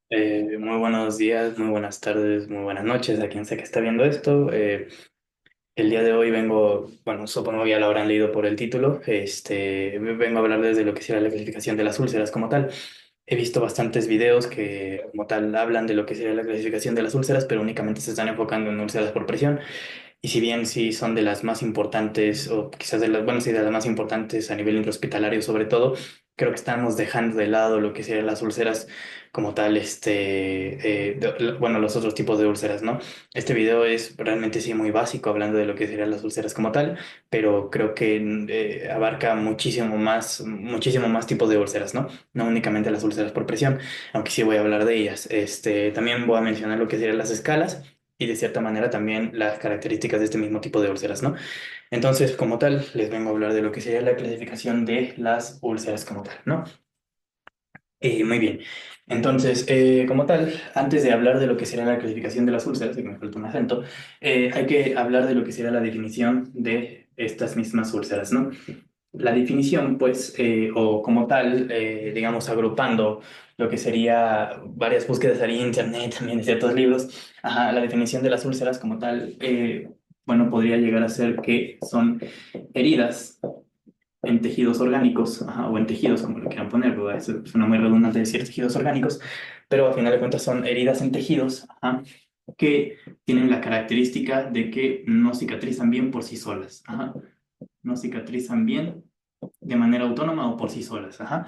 Muy buenos días, muy buenas tardes, muy buenas noches a quien sea que está viendo esto. El día de hoy vengo, bueno, supongo que ya lo habrán leído por el título, vengo a hablar desde lo que sería la clasificación de las úlceras como tal. He visto bastantes videos que como tal hablan de lo que sería la clasificación de las úlceras, pero únicamente se están enfocando en úlceras por presión. Y si bien sí son de las más importantes, o quizás de las, bueno, sí, de las más importantes a nivel intrahospitalario sobre todo, creo que estamos dejando de lado lo que serían las úlceras como tal, bueno, los otros tipos de úlceras, ¿no? Este video es realmente sí muy básico hablando de lo que serían las úlceras como tal, pero creo que abarca muchísimo más tipos de úlceras, ¿no? No únicamente las úlceras por presión, aunque sí voy a hablar de ellas. También voy a mencionar lo que serían las escalas y de cierta manera también las características de este mismo tipo de úlceras, ¿no? Entonces, como tal, les vengo a hablar de lo que sería la clasificación de las úlceras como tal, ¿no? Muy bien. Entonces, como tal, antes de hablar de lo que sería la clasificación de las úlceras, y que me falta un acento, hay que hablar de lo que sería la definición de estas mismas úlceras, ¿no? La definición, pues, o como tal, digamos, agrupando lo que sería varias búsquedas ahí en internet, también de ciertos libros, ajá, la definición de las úlceras como tal, bueno, podría llegar a ser que son heridas en tejidos orgánicos, ajá, o en tejidos, como lo quieran poner, ¿verdad? Eso suena muy redundante decir tejidos orgánicos, pero a final de cuentas son heridas en tejidos, ajá, que tienen la característica de que no cicatrizan bien por sí solas, ajá, no cicatrizan bien de manera autónoma o por sí solas. Ajá.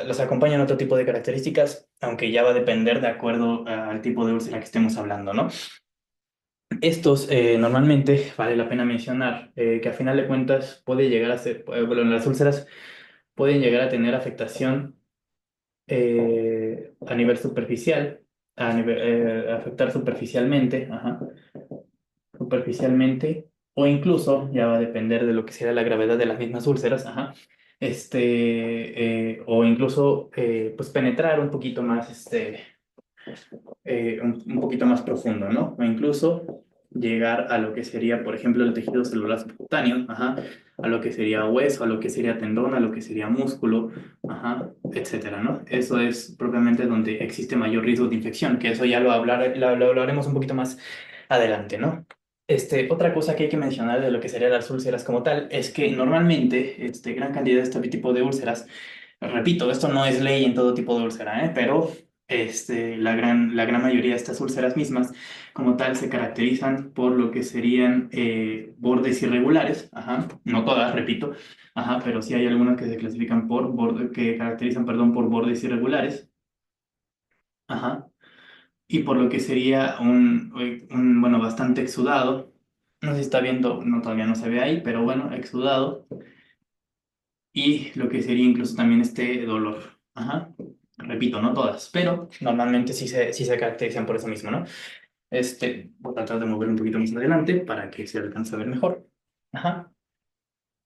Los acompañan otro tipo de características, aunque ya va a depender de acuerdo al tipo de úlcera que estemos hablando, ¿no? Estos normalmente vale la pena mencionar que a final de cuentas puede llegar a ser, bueno, las úlceras pueden llegar a tener afectación a nivel superficial, afectar superficialmente, ajá, superficialmente, o incluso, ya va a depender de lo que sea la gravedad de las mismas úlceras, ajá, o incluso, pues penetrar un poquito más, un poquito más profundo, ¿no? O incluso llegar a lo que sería, por ejemplo, el tejido celular subcutáneo, ajá, a lo que sería hueso, a lo que sería tendón, a lo que sería músculo, ajá, etcétera, ¿no? Eso es propiamente donde existe mayor riesgo de infección, que eso ya lo hablaremos un poquito más adelante, ¿no? Otra cosa que hay que mencionar de lo que serían las úlceras como tal es que normalmente gran cantidad de este tipo de úlceras, repito, esto no es ley en todo tipo de úlcera, ¿eh? Pero la gran mayoría de estas úlceras mismas como tal se caracterizan por lo que serían bordes irregulares, ajá, no todas, repito, ajá, pero sí hay algunas que se clasifican que caracterizan, perdón, por bordes irregulares, ajá, y por lo que sería bueno, bastante exudado. No sé si está viendo, no, todavía no se ve ahí, pero bueno, exudado. Y lo que sería incluso también este dolor. Ajá. Repito, no todas, pero normalmente sí se caracterizan por eso mismo, ¿no? Voy a tratar de mover un poquito más adelante para que se alcance a ver mejor. Ajá.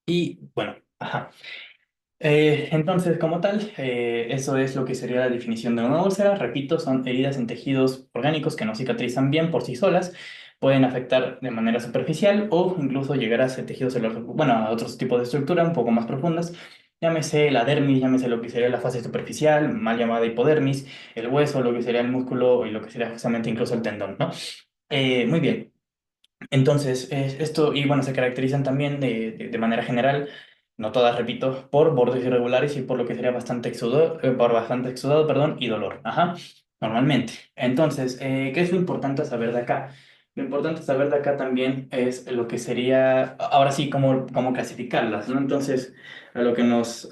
Y bueno, ajá. Entonces, como tal, eso es lo que sería la definición de una úlcera. Repito, son heridas en tejidos orgánicos que no cicatrizan bien por sí solas, pueden afectar de manera superficial o incluso llegar a ser tejidos celular, bueno, a otros tipos de estructura un poco más profundas. Llámese la dermis, llámese lo que sería la fase superficial, mal llamada hipodermis, el hueso, lo que sería el músculo y lo que sería justamente incluso el tendón, ¿no? Muy bien. Entonces, esto, y bueno, se caracterizan también de manera general, no todas, repito, por bordes irregulares y por lo que sería por bastante exudado, perdón, y dolor. Ajá, normalmente. Entonces, ¿qué es lo importante saber de acá? Lo importante saber de acá también es lo que sería, ahora sí, cómo clasificarlas, ¿no? Entonces, a lo que nos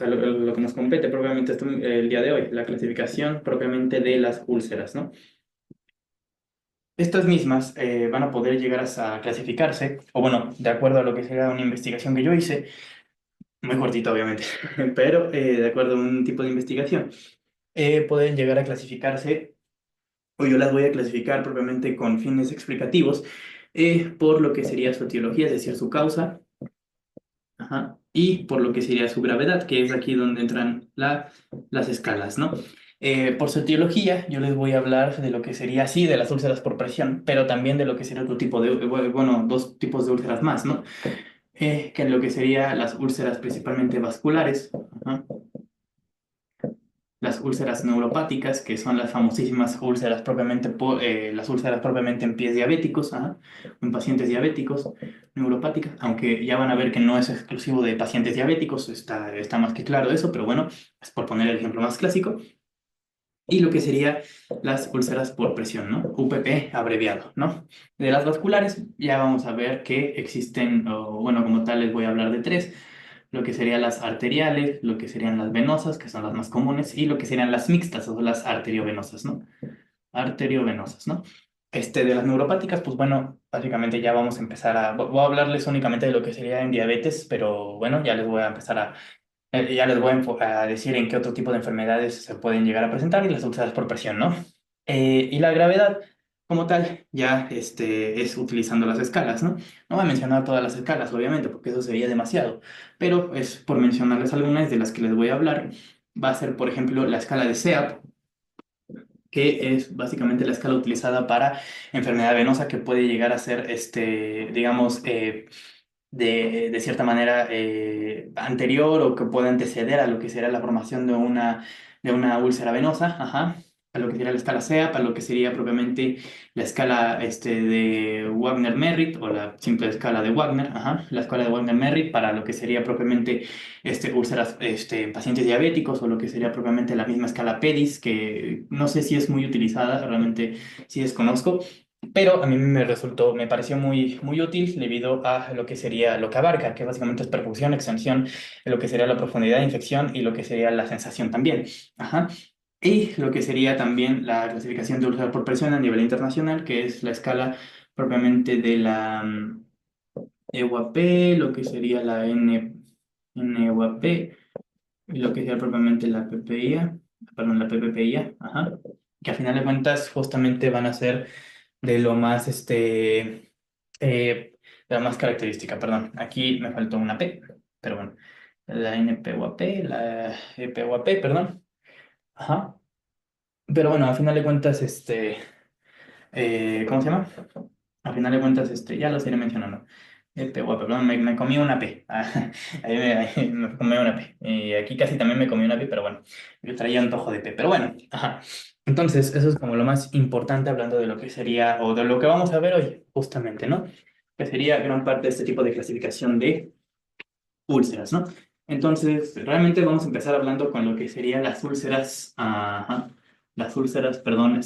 compete propiamente el día de hoy, la clasificación propiamente de las úlceras, ¿no? Estas mismas van a poder llegar a clasificarse, o bueno, de acuerdo a lo que sea una investigación que yo hice, muy cortita obviamente, pero de acuerdo a un tipo de investigación, pueden llegar a clasificarse, o yo las voy a clasificar propiamente con fines explicativos, por lo que sería su etiología, es decir, su causa, ajá, y por lo que sería su gravedad, que es aquí donde entran las escalas, ¿no? Por su etiología, yo les voy a hablar de lo que sería, sí, de las úlceras por presión, pero también de lo que sería otro tipo bueno, dos tipos de úlceras más, ¿no? Que lo que sería las úlceras principalmente vasculares, ajá, las úlceras neuropáticas, que son las famosísimas úlceras propiamente, las úlceras propiamente en pies diabéticos, ajá, en pacientes diabéticos, neuropáticas, aunque ya van a ver que no es exclusivo de pacientes diabéticos, está más que claro eso, pero bueno, es por poner el ejemplo más clásico. Y lo que sería las úlceras por presión, ¿no? UPP abreviado, ¿no? De las vasculares ya vamos a ver que existen, o bueno, como tal les voy a hablar de tres, lo que serían las arteriales, lo que serían las venosas, que son las más comunes, y lo que serían las mixtas, o las arteriovenosas, ¿no? Arteriovenosas, ¿no? De las neuropáticas, pues bueno, básicamente ya vamos a empezar voy a hablarles únicamente de lo que sería en diabetes, pero bueno, ya les voy a empezar ya les voy a decir en qué otro tipo de enfermedades se pueden llegar a presentar y las úlceras por presión, ¿no? Y la gravedad, como tal, ya es utilizando las escalas, ¿no? No voy a mencionar todas las escalas, obviamente, porque eso sería demasiado, pero es por mencionarles algunas de las que les voy a hablar. Va a ser, por ejemplo, la escala de SEAP, que es básicamente la escala utilizada para enfermedad venosa que puede llegar a ser, digamos, de cierta manera anterior o que pueda anteceder a lo que será la formación de una úlcera venosa, ajá, a lo que sería la escala SEAP, a lo que sería propiamente la escala de Wagner-Merritt o la simple escala de Wagner, ajá, la escala de Wagner-Merritt para lo que sería propiamente úlceras en pacientes diabéticos o lo que sería propiamente la misma escala PEDIS, que no sé si es muy utilizada, realmente sí desconozco. Pero a mí me pareció muy útil debido a lo que sería, lo que abarca, que básicamente es perfusión, extensión, lo que sería la profundidad de infección y lo que sería la sensación también. Ajá. Y lo que sería también la clasificación de úlcera por presión a nivel internacional, que es la escala propiamente de la EUAP, lo que sería la NEUAP, y lo que sería propiamente la PPIA, perdón, la PPPIA, ajá, que a final de cuentas justamente van a ser de lo más, de la más característica, perdón. Aquí me faltó una P, pero bueno. La NPUAP, la EPUAP, perdón. Ajá. Pero bueno, a final de cuentas, ¿cómo se llama? A final de cuentas, ya lo iré mencionando. EPUAP, perdón, me comí una P. Ah, ahí me comí una P. Y aquí casi también me comí una P, pero bueno, yo traía antojo de P. Pero bueno, ajá. Entonces, eso es como lo más importante hablando de lo que sería, o de lo que vamos a ver hoy, justamente, ¿no? Que sería gran parte de este tipo de clasificación de úlceras, ¿no? Entonces, realmente vamos a empezar hablando con lo que serían las úlceras, ajá, las úlceras, perdón,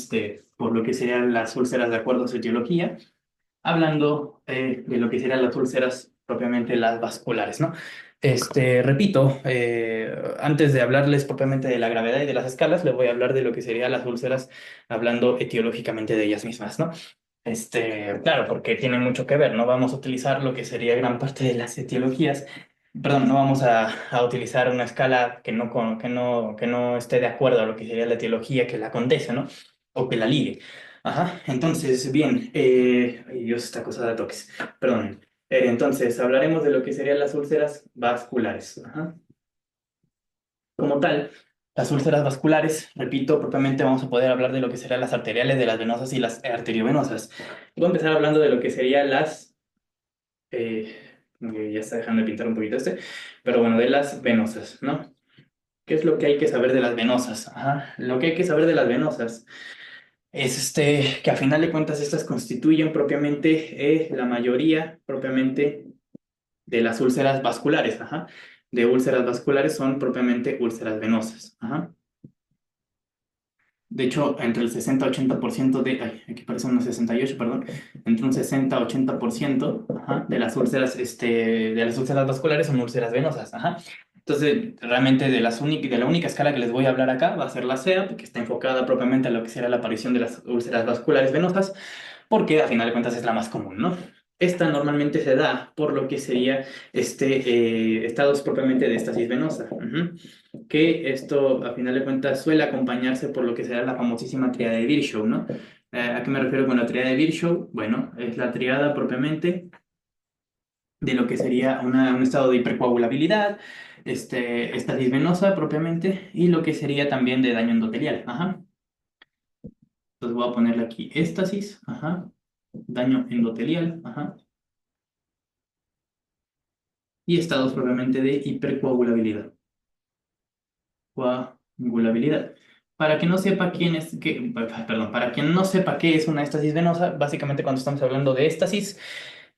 por lo que serían las úlceras de acuerdo a su etiología, hablando de lo que serían las úlceras propiamente las vasculares, ¿no? Repito, antes de hablarles propiamente de la gravedad y de las escalas, les voy a hablar de lo que serían las úlceras, hablando etiológicamente de ellas mismas, ¿no? Claro, porque tiene mucho que ver, no vamos a utilizar lo que sería gran parte de las etiologías, perdón, no vamos a utilizar una escala que no esté de acuerdo a lo que sería la etiología que la condense, ¿no? O que la ligue. Ajá, entonces, bien, ay Dios, esta cosa de toques, perdón. Entonces, hablaremos de lo que serían las úlceras vasculares. Ajá. Como tal, las úlceras vasculares, repito, propiamente vamos a poder hablar de lo que serían las arteriales, de las venosas y las arteriovenosas. Voy a empezar hablando de lo que serían eh, ya está dejando de pintar un poquito pero bueno, de las venosas, ¿no? ¿Qué es lo que hay que saber de las venosas? Ajá. Lo que hay que saber de las venosas es que a final de cuentas estas constituyen propiamente la mayoría propiamente de las úlceras vasculares, ajá. De úlceras vasculares son propiamente úlceras venosas, ajá. De hecho, entre el 60-80% ay, aquí parece unos 68, perdón, entre un 60-80%, ajá, de las úlceras, de las úlceras vasculares son úlceras venosas, ajá. Entonces, realmente de la única escala que les voy a hablar acá va a ser la SEA, que está enfocada propiamente a lo que será la aparición de las úlceras vasculares venosas, porque a final de cuentas es la más común, ¿no? Esta normalmente se da por lo que sería estados propiamente de estasis venosa. Ujú. Que esto, a final de cuentas, suele acompañarse por lo que será la famosísima triada de Virchow, ¿no? ¿A qué me refiero con la triada de Virchow? Bueno, es la triada propiamente de lo que sería un estado de hipercoagulabilidad, estasis venosa propiamente, y lo que sería también de daño endotelial. Ajá. Entonces voy a ponerle aquí éstasis, ajá, daño endotelial, ajá, y estados propiamente de hipercoagulabilidad. Coagulabilidad. Para quien no sepa quién es, perdón, para quien no sepa qué es una éstasis venosa, básicamente cuando estamos hablando de éstasis,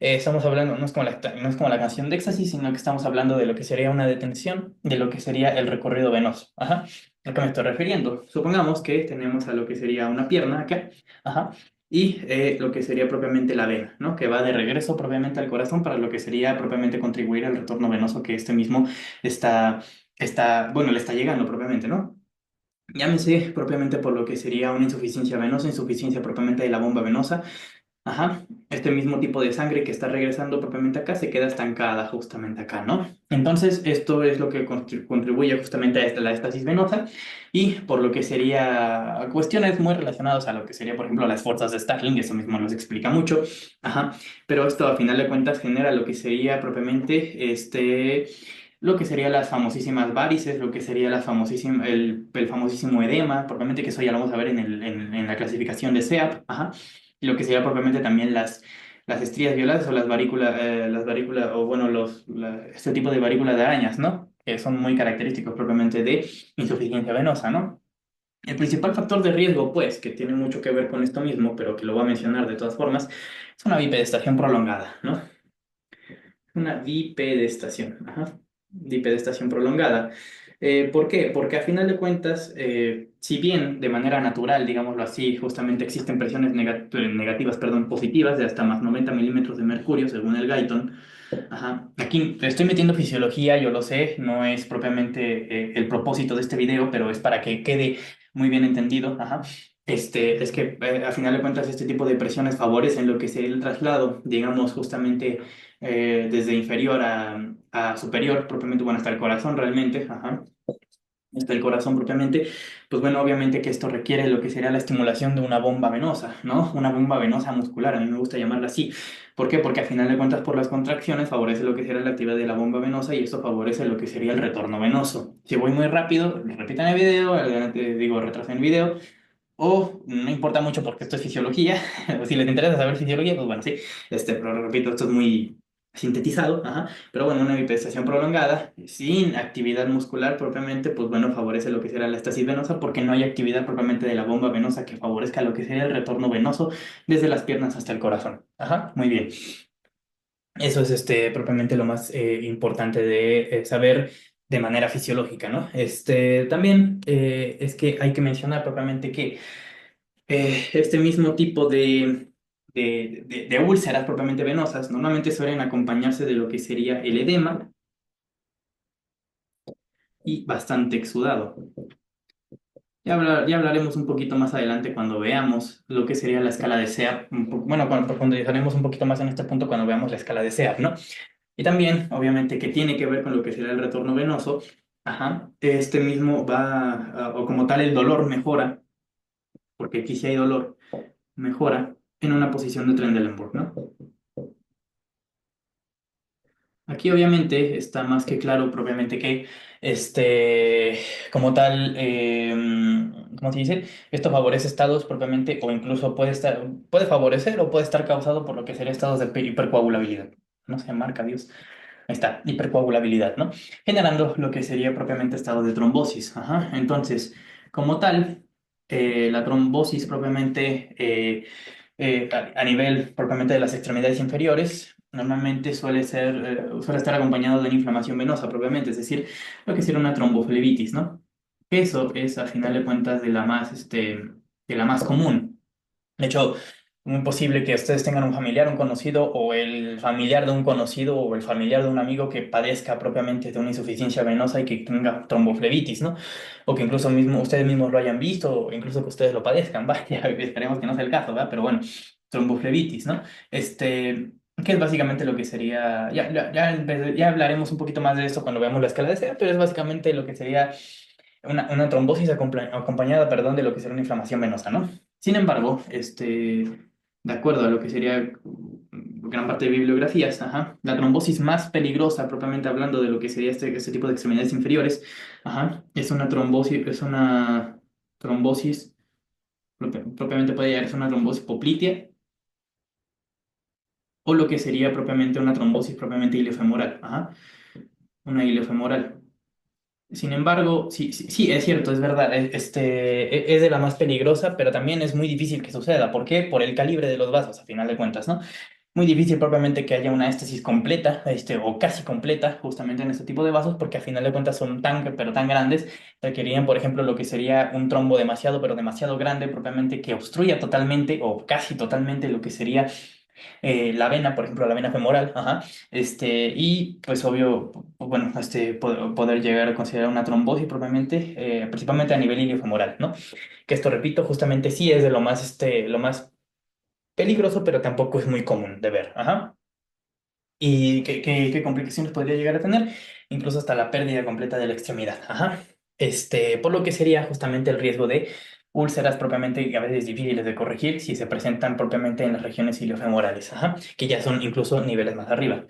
estamos hablando, no es como la canción de éxtasis, sino que estamos hablando de lo que sería una detención, de lo que sería el recorrido venoso. Ajá. ¿A qué me estoy refiriendo? Supongamos que tenemos a lo que sería una pierna acá, ajá, y lo que sería propiamente la vena, ¿no? Que va de regreso propiamente al corazón para lo que sería propiamente contribuir al retorno venoso que este mismo bueno, le está llegando propiamente, ¿no? Llámese propiamente por lo que sería una insuficiencia venosa, insuficiencia propiamente de la bomba venosa. Ajá, este mismo tipo de sangre que está regresando propiamente acá se queda estancada justamente acá, ¿no? Entonces, esto es lo que contribuye justamente a la estasis venosa y por lo que sería cuestiones muy relacionadas a lo que sería, por ejemplo, las fuerzas de Starling, eso mismo nos explica mucho, ajá, pero esto a final de cuentas genera lo que sería propiamente lo que sería las famosísimas varices, lo que sería el famosísimo edema, propiamente que eso ya lo vamos a ver en la clasificación de SEAP, ajá, y lo que sería propiamente también las estrías violadas o las varículas, o bueno, este tipo de varículas de arañas, ¿no? Que son muy característicos propiamente de insuficiencia venosa, ¿no? El principal factor de riesgo, pues, que tiene mucho que ver con esto mismo, pero que lo voy a mencionar de todas formas, es una bipedestación prolongada, ¿no? Una bipedestación, ajá. Bipedestación prolongada. ¿Por qué? Porque a final de cuentas, si bien de manera natural, digámoslo así, justamente existen presiones negativas, perdón, positivas de hasta más 90 milímetros de mercurio, según el Guyton. Ajá. Aquí estoy metiendo fisiología, yo lo sé, no es propiamente el propósito de este video, pero es para que quede muy bien entendido. Ajá. Es que a final de cuentas este tipo de presiones favorecen lo que sería el traslado, digamos, justamente desde inferior a superior, propiamente, bueno, hasta el corazón realmente, ajá, hasta el corazón propiamente, pues bueno, obviamente que esto requiere lo que sería la estimulación de una bomba venosa, ¿no? Una bomba venosa muscular, a mí me gusta llamarla así. ¿Por qué? Porque a final de cuentas por las contracciones favorece lo que sería la actividad de la bomba venosa y eso favorece lo que sería el retorno venoso. Si voy muy rápido, repitan el video, digo, retrasen el video, o no importa mucho porque esto es fisiología, o si les interesa saber fisiología, pues bueno, sí, pero repito, esto es muy sintetizado, ajá, pero bueno, una bipedestación prolongada, sin actividad muscular propiamente, pues bueno, favorece lo que será la estasis venosa porque no hay actividad propiamente de la bomba venosa que favorezca lo que sería el retorno venoso desde las piernas hasta el corazón. Ajá, muy bien. Eso es propiamente lo más importante de saber de manera fisiológica, ¿no? También es que hay que mencionar propiamente que este mismo tipo de úlceras propiamente venosas normalmente suelen acompañarse de lo que sería el edema y bastante exudado. Ya hablaremos un poquito más adelante cuando veamos lo que sería la escala de SEAP. Bueno, cuando profundizaremos un poquito más en este punto cuando veamos la escala de SEAP, ¿no? Y también, obviamente, que tiene que ver con lo que será el retorno venoso. Ajá. Este mismo o como tal, el dolor mejora, porque aquí sí hay dolor, mejora en una posición de Trendelenburg, ¿no? Aquí obviamente está más que claro propiamente que como tal, ¿cómo se dice? Esto favorece estados propiamente o incluso puede favorecer o puede estar causado por lo que sería estados de hipercoagulabilidad. No se marca, Dios. Ahí está, hipercoagulabilidad, ¿no? Generando lo que sería propiamente estado de trombosis. Ajá. Entonces, como tal, la trombosis propiamente a nivel propiamente de las extremidades inferiores, normalmente suele estar acompañado de una inflamación venosa propiamente, es decir, lo que sería una tromboflebitis, ¿no? Eso es, a final de cuentas, de la más común. De hecho, muy posible que ustedes tengan un familiar, un conocido, o el familiar de un conocido, o el familiar de un amigo que padezca propiamente de una insuficiencia venosa y que tenga tromboflebitis, ¿no? O que incluso ustedes mismos lo hayan visto, o incluso que ustedes lo padezcan, vaya, esperemos que no sea el caso, ¿verdad? Pero bueno, tromboflebitis, ¿no? Que es básicamente lo que sería, ya hablaremos un poquito más de esto cuando veamos la escala de SEA, pero es básicamente lo que sería una trombosis acompañada, perdón, de lo que sería una inflamación venosa, ¿no? Sin embargo, de acuerdo a lo que sería gran parte de bibliografías, ajá, la trombosis más peligrosa, propiamente hablando de lo que sería este tipo de extremidades inferiores, ajá, es una trombosis, propiamente puede llegar a ser una trombosis poplitea, o lo que sería propiamente una trombosis propiamente iliofemoral, ajá, una iliofemoral. Sin embargo, sí, sí, sí, es cierto, es verdad, es de la más peligrosa, pero también es muy difícil que suceda. ¿Por qué? Por el calibre de los vasos, a final de cuentas, ¿no? Muy difícil propiamente que haya una éstasis completa, o casi completa, justamente en este tipo de vasos, porque a final de cuentas son tan, pero tan grandes, requerirían, por ejemplo, lo que sería un trombo demasiado, pero demasiado grande, propiamente que obstruya totalmente o casi totalmente lo que sería la vena, por ejemplo, la vena femoral, ajá, y pues obvio, bueno, poder llegar a considerar una trombosis propiamente, principalmente a nivel iliofemoral, ¿no? Que esto, repito, justamente sí es de lo más peligroso, pero tampoco es muy común de ver, ajá. ¿Y qué complicaciones podría llegar a tener? Incluso hasta la pérdida completa de la extremidad. Ajá. Por lo que sería justamente el riesgo de úlceras propiamente a veces difíciles de corregir si se presentan propiamente en las regiones iliofemorales, ajá, que ya son incluso niveles más arriba.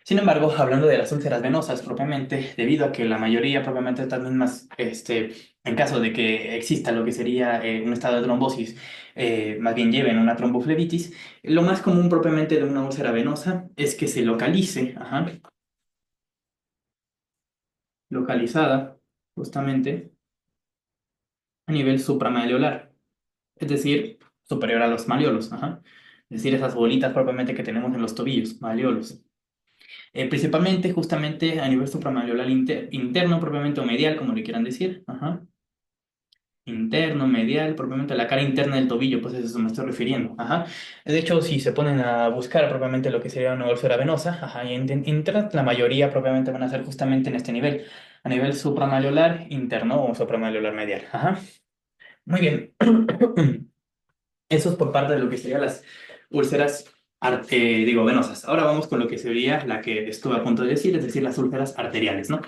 Sin embargo, hablando de las úlceras venosas propiamente, debido a que la mayoría propiamente de estas mismas, en caso de que exista lo que sería un estado de trombosis, más bien lleven una tromboflebitis, lo más común propiamente de una úlcera venosa es que se localice, ajá, localizada justamente a nivel supramalleolar, es decir, superior a los malleolos, ajá. Es decir, esas bolitas propiamente que tenemos en los tobillos, malleolos. Principalmente justamente a nivel supramalleolar interno, propiamente o medial, como le quieran decir, ajá. Interno, medial, propiamente la cara interna del tobillo, pues a eso me estoy refiriendo. Ajá. De hecho, si se ponen a buscar propiamente lo que sería una úlcera venosa, ajá, y en internet, la mayoría propiamente van a ser justamente en este nivel, a nivel supramalleolar interno o supramalleolar medial. Ajá. Muy bien. Eso es por parte de lo que serían las úlceras, digo, venosas. Ahora vamos con lo que sería la que estuve a punto de decir, es decir, las úlceras arteriales, ¿no?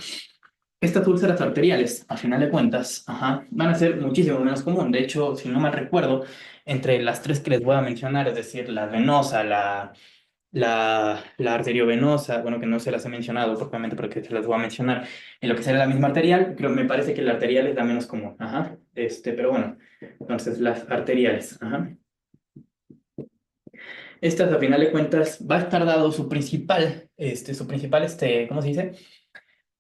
Estas úlceras arteriales, a final de cuentas, ajá, van a ser muchísimo menos común. De hecho, si no mal recuerdo, entre las tres que les voy a mencionar, es decir, la venosa, la arteriovenosa, bueno, que no se las he mencionado propiamente, pero que se las voy a mencionar, en lo que sería la misma arterial, creo, me parece que la arterial es la menos común, ajá, pero bueno, entonces las arteriales, ajá. Estas, a final de cuentas, va a estar dado ¿cómo se dice?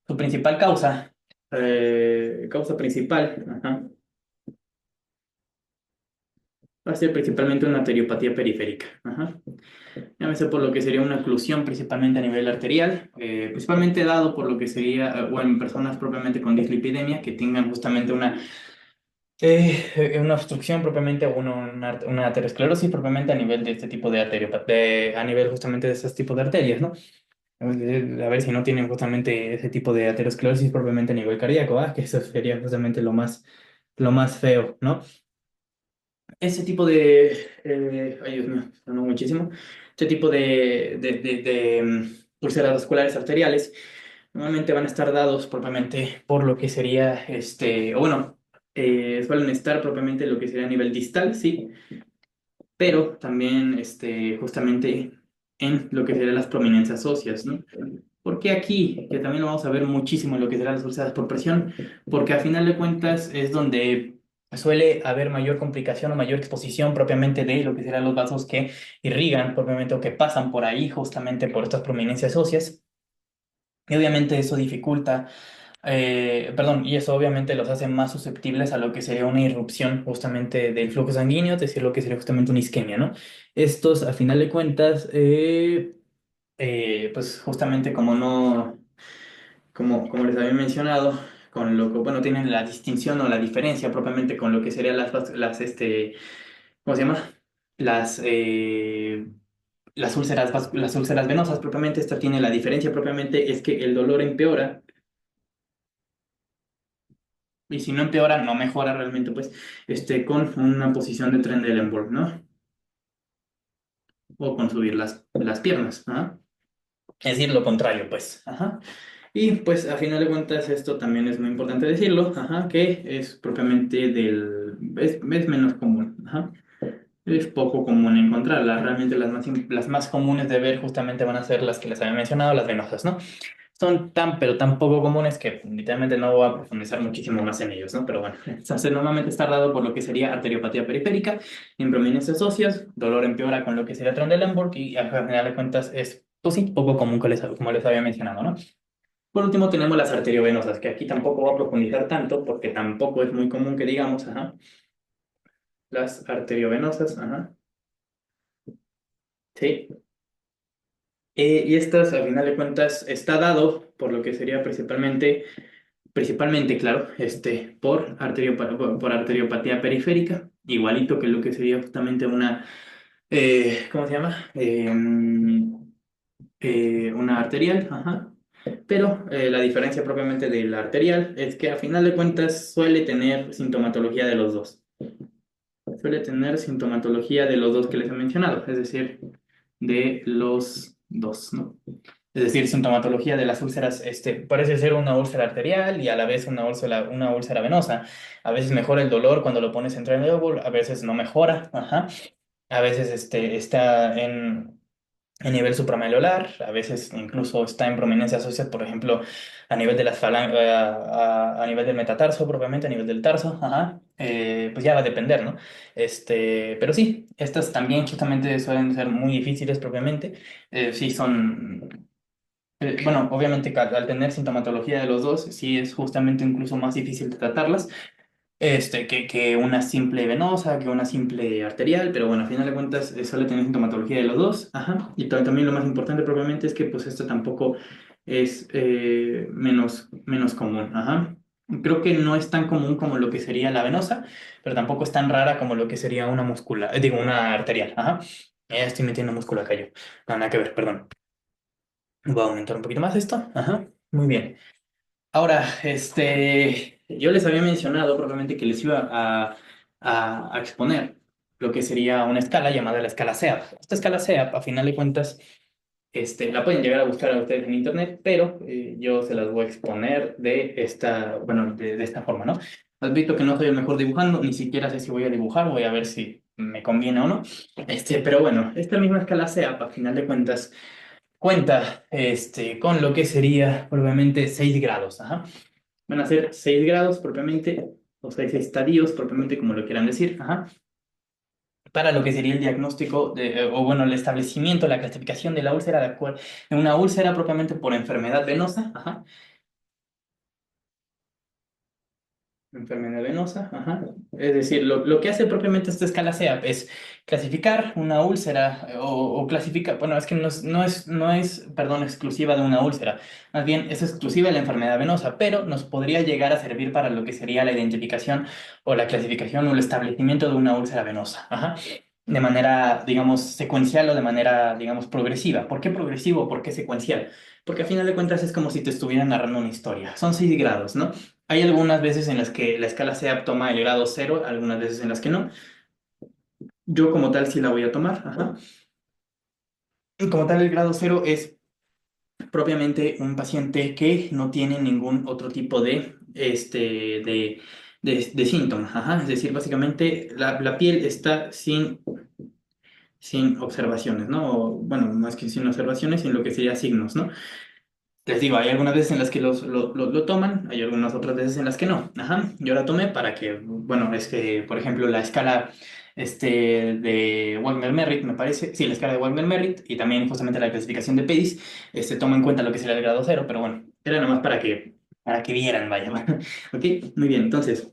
Su principal causa, causa principal, ajá, va a ser principalmente una arteriopatía periférica. Ajá. Llámese por lo que sería una oclusión principalmente a nivel arterial, principalmente dado por lo que sería, o en personas propiamente con dislipidemia que tengan justamente una obstrucción propiamente o una aterosclerosis propiamente a nivel de este tipo de a nivel justamente de esos tipos de arterias, ¿no? A ver si no tienen justamente ese tipo de aterosclerosis propiamente a nivel cardíaco, que eso sería justamente lo más feo, ¿no? Ese tipo ay Dios mío, sonó muchísimo. Este tipo úlceras vasculares arteriales normalmente van a estar dados propiamente por lo que sería, o bueno, suelen estar propiamente lo que sería a nivel distal, sí, pero también, justamente en lo que serían las prominencias óseas, ¿no? ¿Por qué aquí? Que también lo vamos a ver muchísimo en lo que serán las úlceras por presión, porque a final de cuentas es donde suele haber mayor complicación o mayor exposición propiamente de lo que serán los vasos que irrigan propiamente o que pasan por ahí justamente por estas prominencias óseas. Y obviamente eso dificulta, perdón, y eso obviamente los hace más susceptibles a lo que sería una irrupción justamente del flujo sanguíneo, es decir, lo que sería justamente una isquemia, ¿no? Estos, a final de cuentas, pues justamente como no como les había mencionado, con lo que, bueno, tienen la distinción o la diferencia propiamente con lo que serían ¿cómo se llama? Las, las úlceras venosas propiamente, esta tiene la diferencia propiamente, es que el dolor empeora, y si no empeora, no mejora realmente, pues, con una posición de Trendelenburg, ¿no? O con subir las piernas, ¿ah? Es decir, lo contrario, pues. Ajá. Y pues a final de cuentas esto también es muy importante decirlo, ajá, que es propiamente es menos común, ajá. Es poco común encontrarlas. Realmente las más comunes de ver justamente van a ser las que les había mencionado, las venosas, ¿no? Son pero tan poco comunes que literalmente no voy a profundizar muchísimo más en ellos, ¿no? Pero bueno, entonces normalmente está dado por lo que sería arteriopatía periférica, improminencias óseas, dolor empeora con lo que sería Trendelenburg y al final de cuentas es, pues sí, poco común como les había mencionado, ¿no? Por último tenemos las arteriovenosas, que aquí tampoco voy a profundizar tanto porque tampoco es muy común que digamos, ajá, las arteriovenosas, ajá, sí. Y estas, al final de cuentas, está dado por lo que sería principalmente, claro, por arteriopatía periférica, igualito que lo que sería justamente una, ¿cómo se llama? Una arterial, ajá. Pero la diferencia propiamente de la arterial es que a final de cuentas suele tener sintomatología de los dos. Suele tener sintomatología de los dos que les he mencionado, es decir, de los dos, ¿no? Es decir, sintomatología de las úlceras, parece ser una úlcera arterial y a la vez una úlcera venosa. A veces mejora el dolor cuando lo pones en triangle, a veces no mejora, ajá. A veces está en nivel supramedular, a veces incluso está en prominencia ósea, por ejemplo, a nivel de las a nivel del metatarso, propiamente, a nivel del tarso, ajá, pues ya va a depender, ¿no? Pero sí, estas también justamente suelen ser muy difíciles propiamente, sí son, bueno, obviamente al tener sintomatología de los dos, sí es justamente incluso más difícil de tratarlas, que una simple venosa, que una simple arterial, pero bueno, al final de cuentas suele tener sintomatología de los dos, ajá, y también lo más importante propiamente es que pues esto tampoco es menos común, ajá. Creo que no es tan común como lo que sería la venosa, pero tampoco es tan rara como lo que sería una muscular, digo, una arterial, ajá. Ya estoy metiendo músculo acá yo. No, nada que ver, perdón. Voy a aumentar un poquito más esto, ajá, muy bien. Ahora, yo les había mencionado probablemente que les iba a exponer lo que sería una escala llamada la escala SEAP. Esta escala SEAP, a final de cuentas, la pueden llegar a buscar a ustedes en internet, pero yo se las voy a exponer bueno, de esta forma, ¿no? Has visto que no soy el mejor dibujando, ni siquiera sé si voy a dibujar, voy a ver si me conviene o no. Pero bueno, esta misma escala SEAP, a final de cuentas, cuenta con lo que sería probablemente 6 grados. Ajá. Van a ser 6 grados propiamente, o 6 estadios propiamente, como lo quieran decir, ajá, para lo que sería el diagnóstico, o bueno, el establecimiento, la clasificación de la úlcera, de una úlcera propiamente por enfermedad venosa, ajá, enfermedad venosa, ajá. Es decir, lo que hace propiamente esta escala SEAP es clasificar una úlcera o clasificar, bueno, es que no es, perdón, exclusiva de una úlcera, más bien es exclusiva de la enfermedad venosa, pero nos podría llegar a servir para lo que sería la identificación o la clasificación o el establecimiento de una úlcera venosa, ajá. De manera, digamos, secuencial o de manera, digamos, progresiva. ¿Por qué progresivo? ¿Por qué secuencial? Porque a final de cuentas es como si te estuvieran narrando una historia. Son 6 grados, ¿no? Hay algunas veces en las que la escala SEAP toma el grado cero, algunas veces en las que no. Yo como tal sí la voy a tomar. Ajá. Y como tal el grado cero es propiamente un paciente que no tiene ningún otro tipo de síntomas. Ajá. Es decir, básicamente la piel está sin observaciones, ¿no? O, bueno, más que sin observaciones, sin lo que sería signos, ¿no? Les digo, hay algunas veces en las que lo toman, hay algunas otras veces en las que no. Ajá. Yo la tomé para que, bueno, es que, por ejemplo, la escala de Wagner-Merritt, me parece, sí, la escala de Wagner-Merritt y también justamente la clasificación de PEDIS, toma en cuenta lo que sería el grado cero, pero bueno, era nomás para que vieran, vaya. Ok, muy bien, entonces.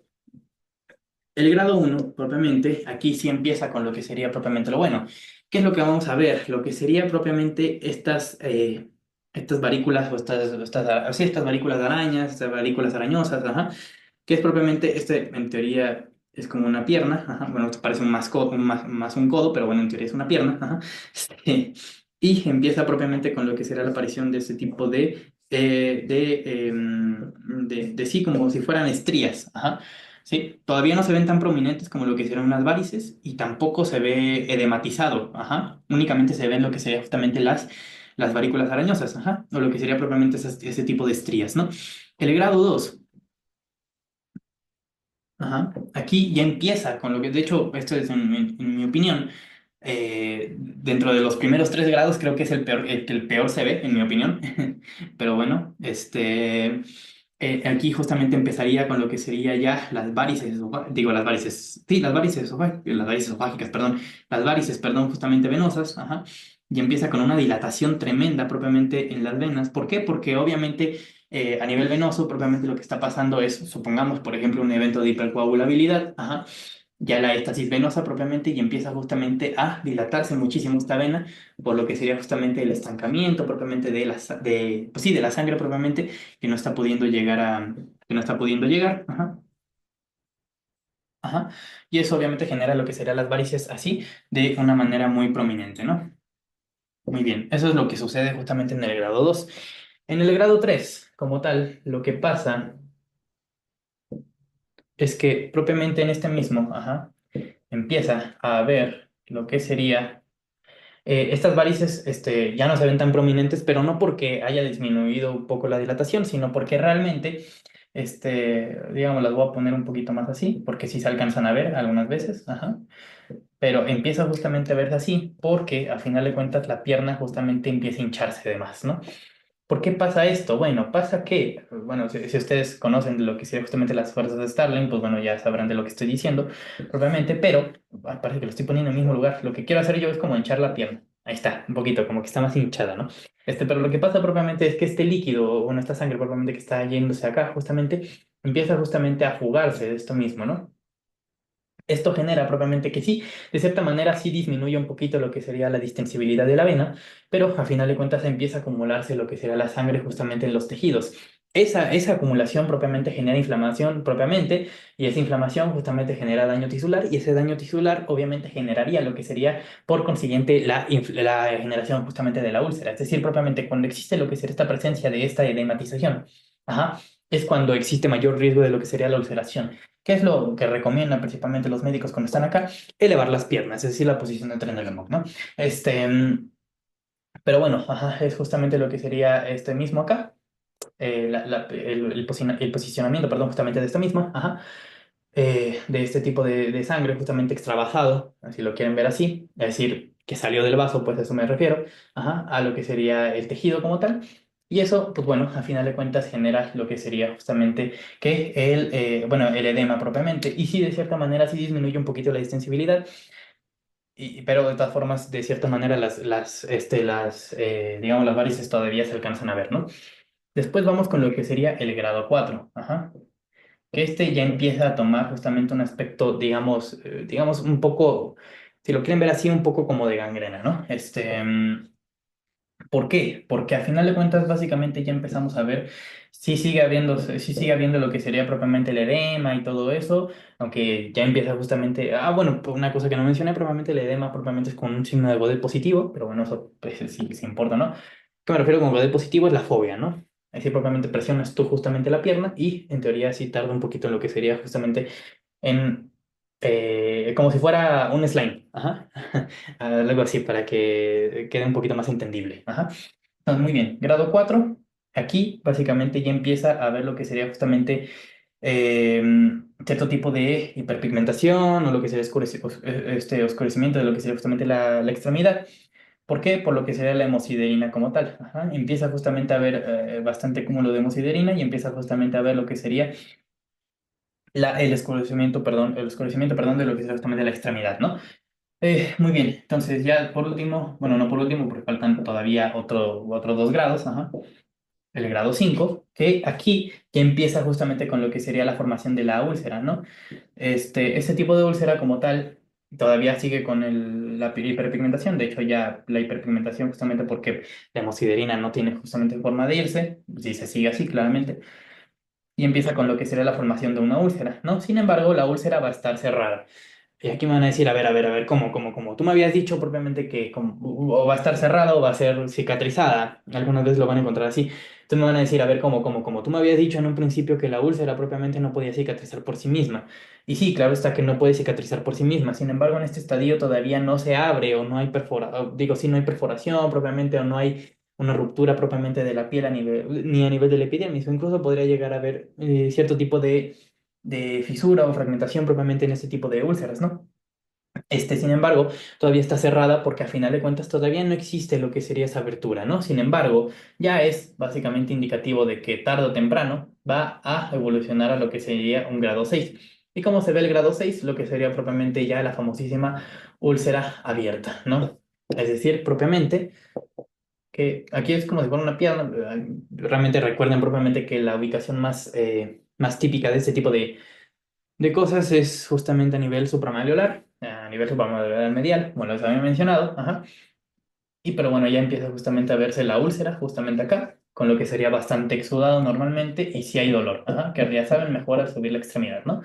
El grado uno propiamente, aquí sí empieza con lo que sería propiamente lo bueno. ¿Qué es lo que vamos a ver? Lo que sería propiamente estas varículas o sí, estas varículas de arañas, estas varículas arañosas, ajá, que es propiamente, en teoría es como una pierna, ajá, bueno, esto parece más un codo, pero bueno, en teoría es una pierna, ajá, y empieza propiamente con lo que será la aparición de ese tipo de sí, como si fueran estrías, ajá. Sí, todavía no se ven tan prominentes como lo que serán unas varices y tampoco se ve edematizado, ajá. Únicamente se ven lo que sería justamente las varículas arañosas, ajá, o lo que sería propiamente ese tipo de estrías, ¿no? El grado 2, ajá, aquí ya empieza con lo que, de hecho, esto es en mi opinión, dentro de los primeros 3 grados creo que es el que el peor se ve, en mi opinión, pero bueno, aquí justamente empezaría con lo que sería ya las varices, digo las varices, sí, las varices esofágicas, perdón, las varices, perdón, justamente venosas, ajá, y empieza con una dilatación tremenda propiamente en las venas. ¿Por qué? Porque obviamente A nivel venoso, propiamente lo que está pasando es, supongamos, por ejemplo, un evento de hipercoagulabilidad, ajá, ya la estasis venosa propiamente y empieza justamente a dilatarse muchísimo esta vena, por lo que sería justamente el estancamiento propiamente pues sí, de la sangre propiamente, que no está pudiendo llegar que no está pudiendo llegar, ajá, ajá, y eso obviamente genera lo que serían las varices así, de una manera muy prominente, ¿no? Muy bien, eso es lo que sucede justamente en el grado 2. En el grado 3 como tal, lo que pasa es que propiamente en este mismo, ajá, empieza a haber lo que sería estas varices ya no se ven tan prominentes, pero no porque haya disminuido un poco la dilatación, sino porque realmente, digamos, las voy a poner un poquito más así, porque sí se alcanzan a ver algunas veces, ajá, pero empieza justamente a verse así, porque a final de cuentas la pierna justamente empieza a hincharse de más, ¿no? ¿Por qué pasa esto? Bueno, pasa que, bueno, si ustedes conocen de lo que sería justamente las fuerzas de Starling, pues bueno, ya sabrán de lo que estoy diciendo, probablemente, pero parece que lo estoy poniendo en el mismo lugar. Lo que quiero hacer yo es como hinchar la pierna. Ahí está, un poquito, como que está más hinchada, ¿no? Pero lo que pasa propiamente es que este líquido, bueno, esta sangre propiamente que está yéndose acá, justamente, empieza justamente a fugarse de esto mismo, ¿no? Esto genera propiamente que sí, de cierta manera sí disminuye un poquito lo que sería la distensibilidad de la vena, pero a final de cuentas empieza a acumularse lo que será la sangre justamente en los tejidos. Esa acumulación propiamente genera inflamación propiamente y esa inflamación justamente genera daño tisular y ese daño tisular obviamente generaría lo que sería por consiguiente la generación justamente de la úlcera. Es decir, propiamente cuando existe lo que sería esta presencia de esta edematización, ajá, es cuando existe mayor riesgo de lo que sería la ulceración. ¿Qué es lo que recomiendan principalmente los médicos cuando están acá? Elevar las piernas, es decir, la posición de Trendelenburg, ¿no? Pero bueno, ajá, es justamente lo que sería este mismo acá, el posicionamiento, perdón, justamente de esto mismo, ajá, de este tipo de sangre justamente extravasado, si lo quieren ver así, es decir, que salió del vaso, pues a eso me refiero, ajá, a lo que sería el tejido como tal. Y eso, pues bueno, a final de cuentas genera lo que sería justamente que bueno, el edema propiamente. Y sí, de cierta manera, sí disminuye un poquito la distensibilidad, pero de todas formas, de cierta manera, digamos, las varices todavía se alcanzan a ver, ¿no? Después vamos con lo que sería el grado 4 ajá, que ya empieza a tomar justamente un aspecto, digamos un poco, si lo quieren ver así, un poco como de gangrena, ¿no? ¿Por qué? Porque a final de cuentas básicamente ya empezamos a ver si sigue habiendo lo que sería propiamente el edema y todo eso, aunque ya empieza justamente, bueno, pues una cosa que no mencioné, probablemente el edema propiamente es con un signo de Godet positivo, pero bueno, eso pues, sí importa, ¿no? ¿Qué me refiero con Godet positivo? Es la fobia, ¿no? Es decir, propiamente presionas tú justamente la pierna y en teoría sí tarda un poquito en lo que sería justamente en, como si fuera un slime, ajá, algo así para que quede un poquito más entendible, ajá. Entonces, muy bien, grado 4 aquí básicamente ya empieza a ver lo que sería justamente eh, cierto tipo de hiperpigmentación o lo que sería oscurecimiento de lo que sería justamente la extremidad. ¿Por qué? Por lo que sería la hemosiderina como tal. Ajá. Empieza justamente a haber bastante cúmulo de hemosiderina y empieza justamente a ver lo que sería el oscurecimiento, perdón, de lo que es justamente la extremidad, ¿no? Muy bien, entonces ya por último, bueno, no por último, porque faltan todavía otros 2 grados, ajá, el grado 5 que aquí ya empieza justamente con lo que sería la formación de la úlcera, ¿no? Ese tipo de úlcera como tal todavía sigue con la hiperpigmentación, de hecho ya la hiperpigmentación justamente porque la hemosiderina no tiene justamente forma de irse, si se sigue así, claramente y empieza con lo que sería la formación de una úlcera, ¿no? Sin embargo, la úlcera va a estar cerrada. Y aquí me van a decir, a ver, ¿cómo? Tú me habías dicho propiamente que o va a estar cerrada o va a ser cicatrizada. Algunas veces lo van a encontrar así. Entonces me van a decir, a ver, ¿cómo? Tú me habías dicho en un principio que la úlcera propiamente no podía cicatrizar por sí misma. Y sí, claro está que no puede cicatrizar por sí misma. Sin embargo, en este estadio todavía no se abre o no hay digo, sí, no hay perforación propiamente o no hay una ruptura propiamente de la piel ni a nivel de la epidermis, o incluso podría llegar a haber cierto tipo de fisura o fragmentación propiamente en este tipo de úlceras, ¿no? Sin embargo, todavía está cerrada porque a final de cuentas todavía no existe lo que sería esa abertura, ¿no? Sin embargo, ya es básicamente indicativo de que tarde o temprano va a evolucionar a lo que sería un grado 6. ¿Y cómo se ve el grado 6? Lo que sería propiamente ya la famosísima úlcera abierta, ¿no? Es decir, propiamente que aquí es como si fuera una pierna. Realmente recuerden propiamente que la ubicación más típica de este tipo de cosas es justamente a nivel supramalleolar, a nivel supramalleolar medial, como les había mencionado, ajá. Y pero bueno, ya empieza justamente a verse la úlcera, justamente acá, con lo que sería bastante exudado normalmente, y si hay dolor, ajá, que ya saben, mejor al subir la extremidad, ¿no?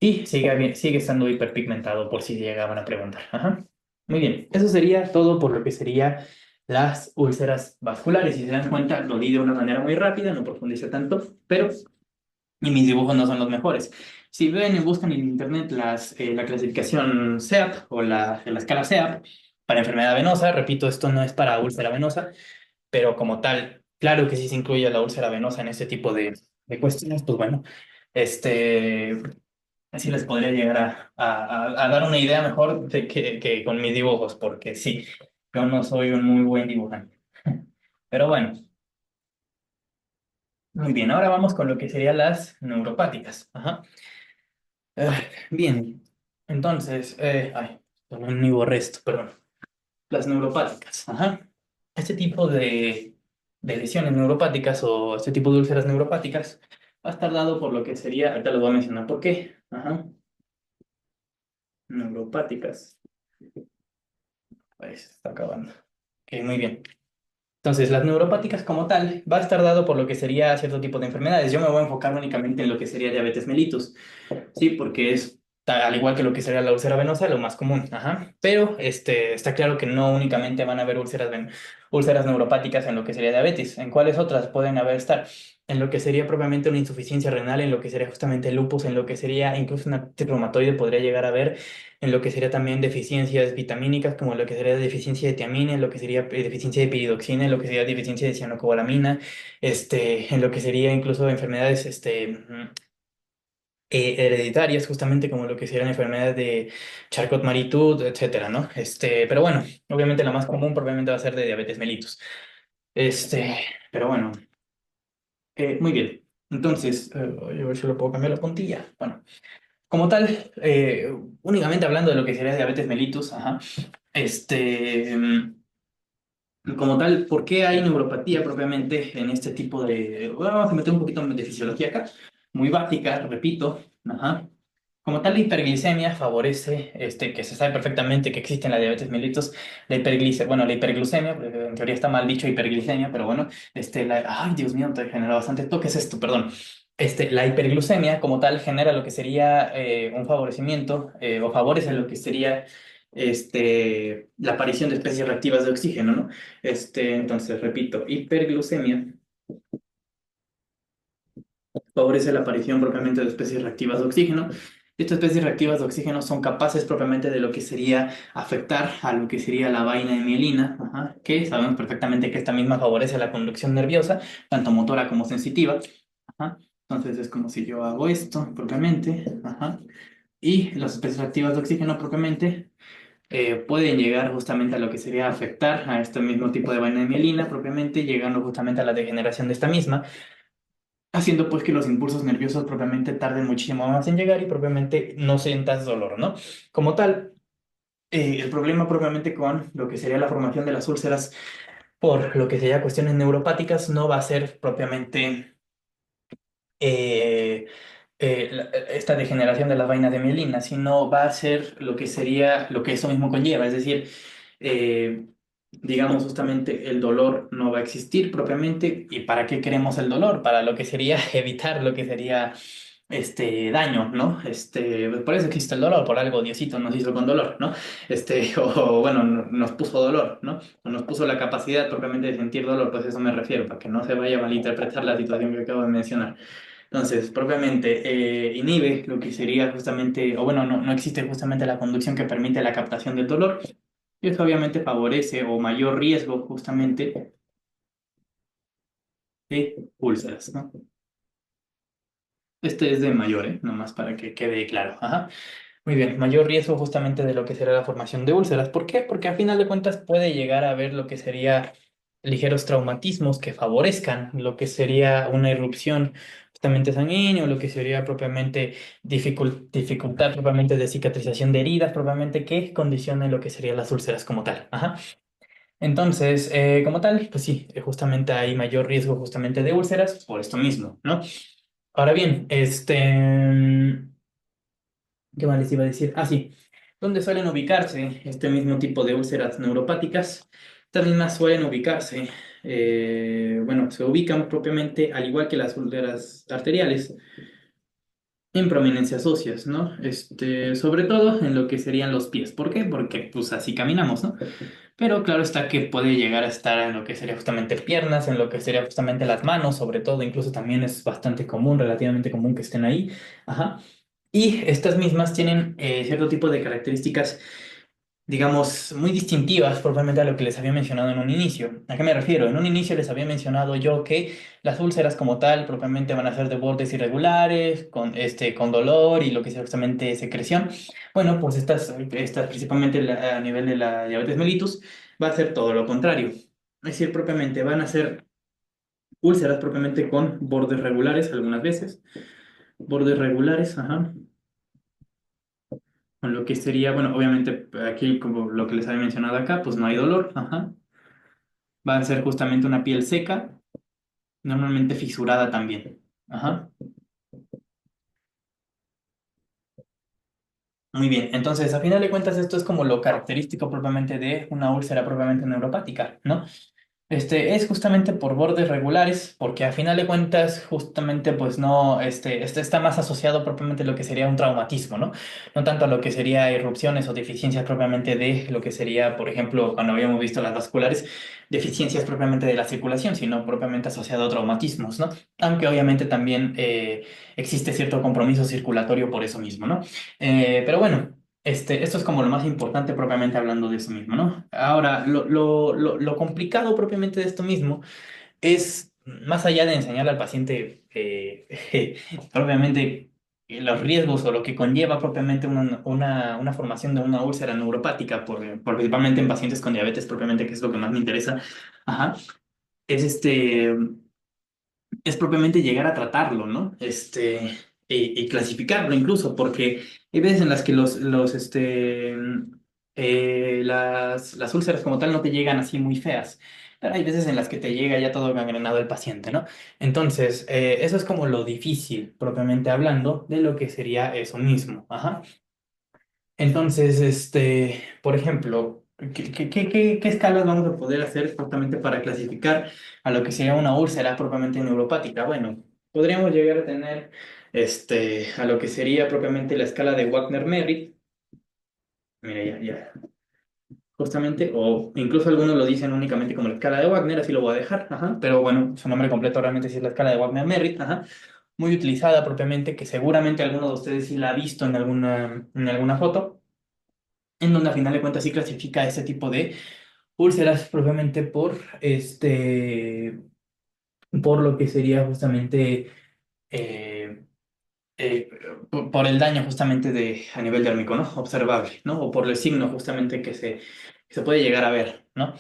Y sigue estando hiperpigmentado por si llegaban a preguntar, ajá. Muy bien, eso sería todo por lo que sería las úlceras vasculares. Si se dan cuenta, lo di de una manera muy rápida, no profundicé tanto, pero y mis dibujos no son los mejores. Si ven y buscan en internet la clasificación SEAP o la escala SEAP para enfermedad venosa, repito, esto no es para úlcera venosa, pero como tal, claro que sí se incluye la úlcera venosa en este tipo de cuestiones, pues bueno, este, así les podría llegar a dar una idea mejor de que con mis dibujos, porque sí, yo no soy un muy buen dibujante. Pero bueno, muy bien, ahora vamos con lo que serían las neuropáticas. Ajá. Ah, bien, entonces, perdón, ni borré esto, perdón. Las neuropáticas, ajá. Este tipo de lesiones neuropáticas o este tipo de úlceras neuropáticas va a estar dado por lo que sería, ahorita les voy a mencionar por qué, ajá, neuropáticas. Ahí se está acabando. Ok, muy bien. Entonces, las neuropáticas como tal va a estar dado por lo que sería cierto tipo de enfermedades. Yo me voy a enfocar únicamente en lo que sería diabetes mellitus. Sí, porque es al igual que lo que sería la úlcera venosa, lo más común, ajá. Pero está claro que no únicamente van a haber úlceras neuropáticas en lo que sería diabetes. ¿En cuáles otras pueden haber estar? En lo que sería propiamente una insuficiencia renal, en lo que sería justamente el lupus, en lo que sería incluso una artritis reumatoide podría llegar a haber, en lo que sería también deficiencias vitamínicas, como lo que sería deficiencia de tiamina, en lo que sería deficiencia de piridoxina, en lo que sería deficiencia de cianocobalamina, en lo que sería incluso enfermedades, hereditarias, justamente como lo que serían enfermedades de Charcot-Marie-Tooth, etcétera, ¿no? Pero bueno, obviamente la más común probablemente va a ser de diabetes mellitus. Pero bueno, muy bien. Entonces, voy a ver si lo puedo cambiar la puntilla. Bueno, como tal, únicamente hablando de lo que sería diabetes mellitus, ajá, como tal, ¿por qué hay neuropatía propiamente en este tipo de... Bueno, vamos a meter un poquito de fisiología acá, muy básica, repito, ajá. Como tal, la hiperglicemia favorece, que se sabe perfectamente que existe en la diabetes mellitus, bueno, la hiperglucemia, porque en teoría está mal dicho hiperglicemia, pero bueno, ay, Dios mío, te genera bastante toque, es esto, perdón. La hiperglucemia como tal genera lo que sería un favorecimiento, o favorece lo que sería la aparición de especies reactivas de oxígeno, ¿no? Entonces, repito, hiperglucemia favorece la aparición propiamente de especies reactivas de oxígeno. Estas especies reactivas de oxígeno son capaces propiamente de lo que sería afectar a lo que sería la vaina de mielina, ajá, que sabemos perfectamente que esta misma favorece la conducción nerviosa, tanto motora como sensitiva. Ajá. Entonces es como si yo hago esto propiamente, ajá, y las especies reactivas de oxígeno propiamente pueden llegar justamente a lo que sería afectar a este mismo tipo de vaina de mielina propiamente, llegando justamente a la degeneración de esta misma, haciendo pues que los impulsos nerviosos propiamente tarden muchísimo más en llegar y propiamente no sientas dolor, ¿no? Como tal, el problema propiamente con lo que sería la formación de las úlceras por lo que sería cuestiones neuropáticas no va a ser propiamente eh, esta degeneración de las vainas de mielina, sino va a ser lo que sería lo que eso mismo conlleva, es decir, eh, digamos justamente el dolor no va a existir propiamente. ¿Y para qué queremos el dolor? Para lo que sería evitar lo que sería daño, ¿no? Por eso existe el dolor, por algo Diosito nos hizo con dolor, ¿no? O bueno, nos puso dolor, ¿no? O nos puso la capacidad propiamente de sentir dolor, pues eso me refiero, para que no se vaya a malinterpretar la situación que acabo de mencionar. Entonces, propiamente inhibe lo que sería justamente, o bueno, no existe justamente la conducción que permite la captación del dolor, y eso obviamente favorece o mayor riesgo justamente de úlceras, ¿no? Este es de mayor, ¿eh? Nomás para que quede claro. Ajá. Muy bien, mayor riesgo justamente de lo que será la formación de úlceras. ¿Por qué? Porque a final de cuentas puede llegar a haber lo que sería ligeros traumatismos que favorezcan lo que sería una erupción justamente sanguínea, o lo que sería propiamente dificultad propiamente de cicatrización de heridas, propiamente que condicionen lo que serían las úlceras como tal. Ajá. Entonces, como tal, pues sí, justamente hay mayor riesgo justamente de úlceras por esto mismo, ¿no? Ahora bien, ¿qué más les iba a decir? Ah, sí. ¿Dónde suelen ubicarse este mismo tipo de úlceras neuropáticas? Estas mismas suelen ubicarse, bueno, se ubican propiamente, al igual que las úlceras arteriales, en prominencias óseas, ¿no? Sobre todo en lo que serían los pies. ¿Por qué? Porque pues así caminamos, ¿no? Pero claro está que puede llegar a estar en lo que sería justamente piernas, en lo que sería justamente las manos, sobre todo, incluso también es bastante común, relativamente común que estén ahí. Ajá. Y estas mismas tienen cierto tipo de características, digamos, muy distintivas propiamente a lo que les había mencionado en un inicio. ¿A qué me refiero? En un inicio les había mencionado yo que las úlceras como tal propiamente van a ser de bordes irregulares, con dolor y lo que es justamente secreción. Bueno, pues estas principalmente a nivel de la diabetes mellitus va a ser todo lo contrario. Es decir, propiamente van a ser úlceras propiamente con bordes regulares algunas veces. Bordes regulares, ajá. Con lo que sería, bueno, obviamente aquí como lo que les había mencionado acá, pues no hay dolor, ajá. Va a ser justamente una piel seca, normalmente fisurada también. Ajá. Muy bien, entonces a final de cuentas esto es como lo característico propiamente de una úlcera propiamente neuropática, ¿no? Es justamente por bordes regulares, porque a final de cuentas, justamente, pues no, este está más asociado propiamente a lo que sería un traumatismo, ¿no? No tanto a lo que sería irrupciones o deficiencias propiamente de lo que sería, por ejemplo, cuando habíamos visto las vasculares, deficiencias propiamente de la circulación, sino propiamente asociado a traumatismos, ¿no? Aunque obviamente también existe cierto compromiso circulatorio por eso mismo, ¿no? Pero bueno. Esto es como lo más importante propiamente hablando de eso mismo, ¿no? Ahora, lo complicado propiamente de esto mismo es, más allá de enseñarle al paciente propiamente los riesgos o lo que conlleva propiamente una formación de una úlcera neuropática, principalmente en pacientes con diabetes propiamente, que es lo que más me interesa, ajá, es es propiamente llegar a tratarlo, ¿no? Y clasificarlo incluso, porque hay veces en las que las úlceras como tal no te llegan así muy feas, pero hay veces en las que te llega ya todo gangrenado el paciente, ¿no? Entonces, eso es como lo difícil, propiamente hablando, de lo que sería eso mismo, ajá. Entonces, por ejemplo, ¿qué escalas vamos a poder hacer justamente para clasificar a lo que sería una úlcera propiamente neuropática? Bueno, podríamos llegar a tener a lo que sería propiamente la escala de Wagner-Merritt. Mira, ya, justamente, o incluso algunos lo dicen únicamente como la escala de Wagner, así lo voy a dejar, ajá, pero bueno, su nombre completo realmente sí es la escala de Wagner-Merritt, ajá, muy utilizada propiamente, que seguramente alguno de ustedes sí la ha visto en alguna foto en donde a final de cuentas sí clasifica ese tipo de úlceras propiamente por lo que sería justamente eh, eh, por el daño justamente a nivel dérmico, ¿no? Observable, ¿no? O por el signo justamente que se puede llegar a ver, ¿no?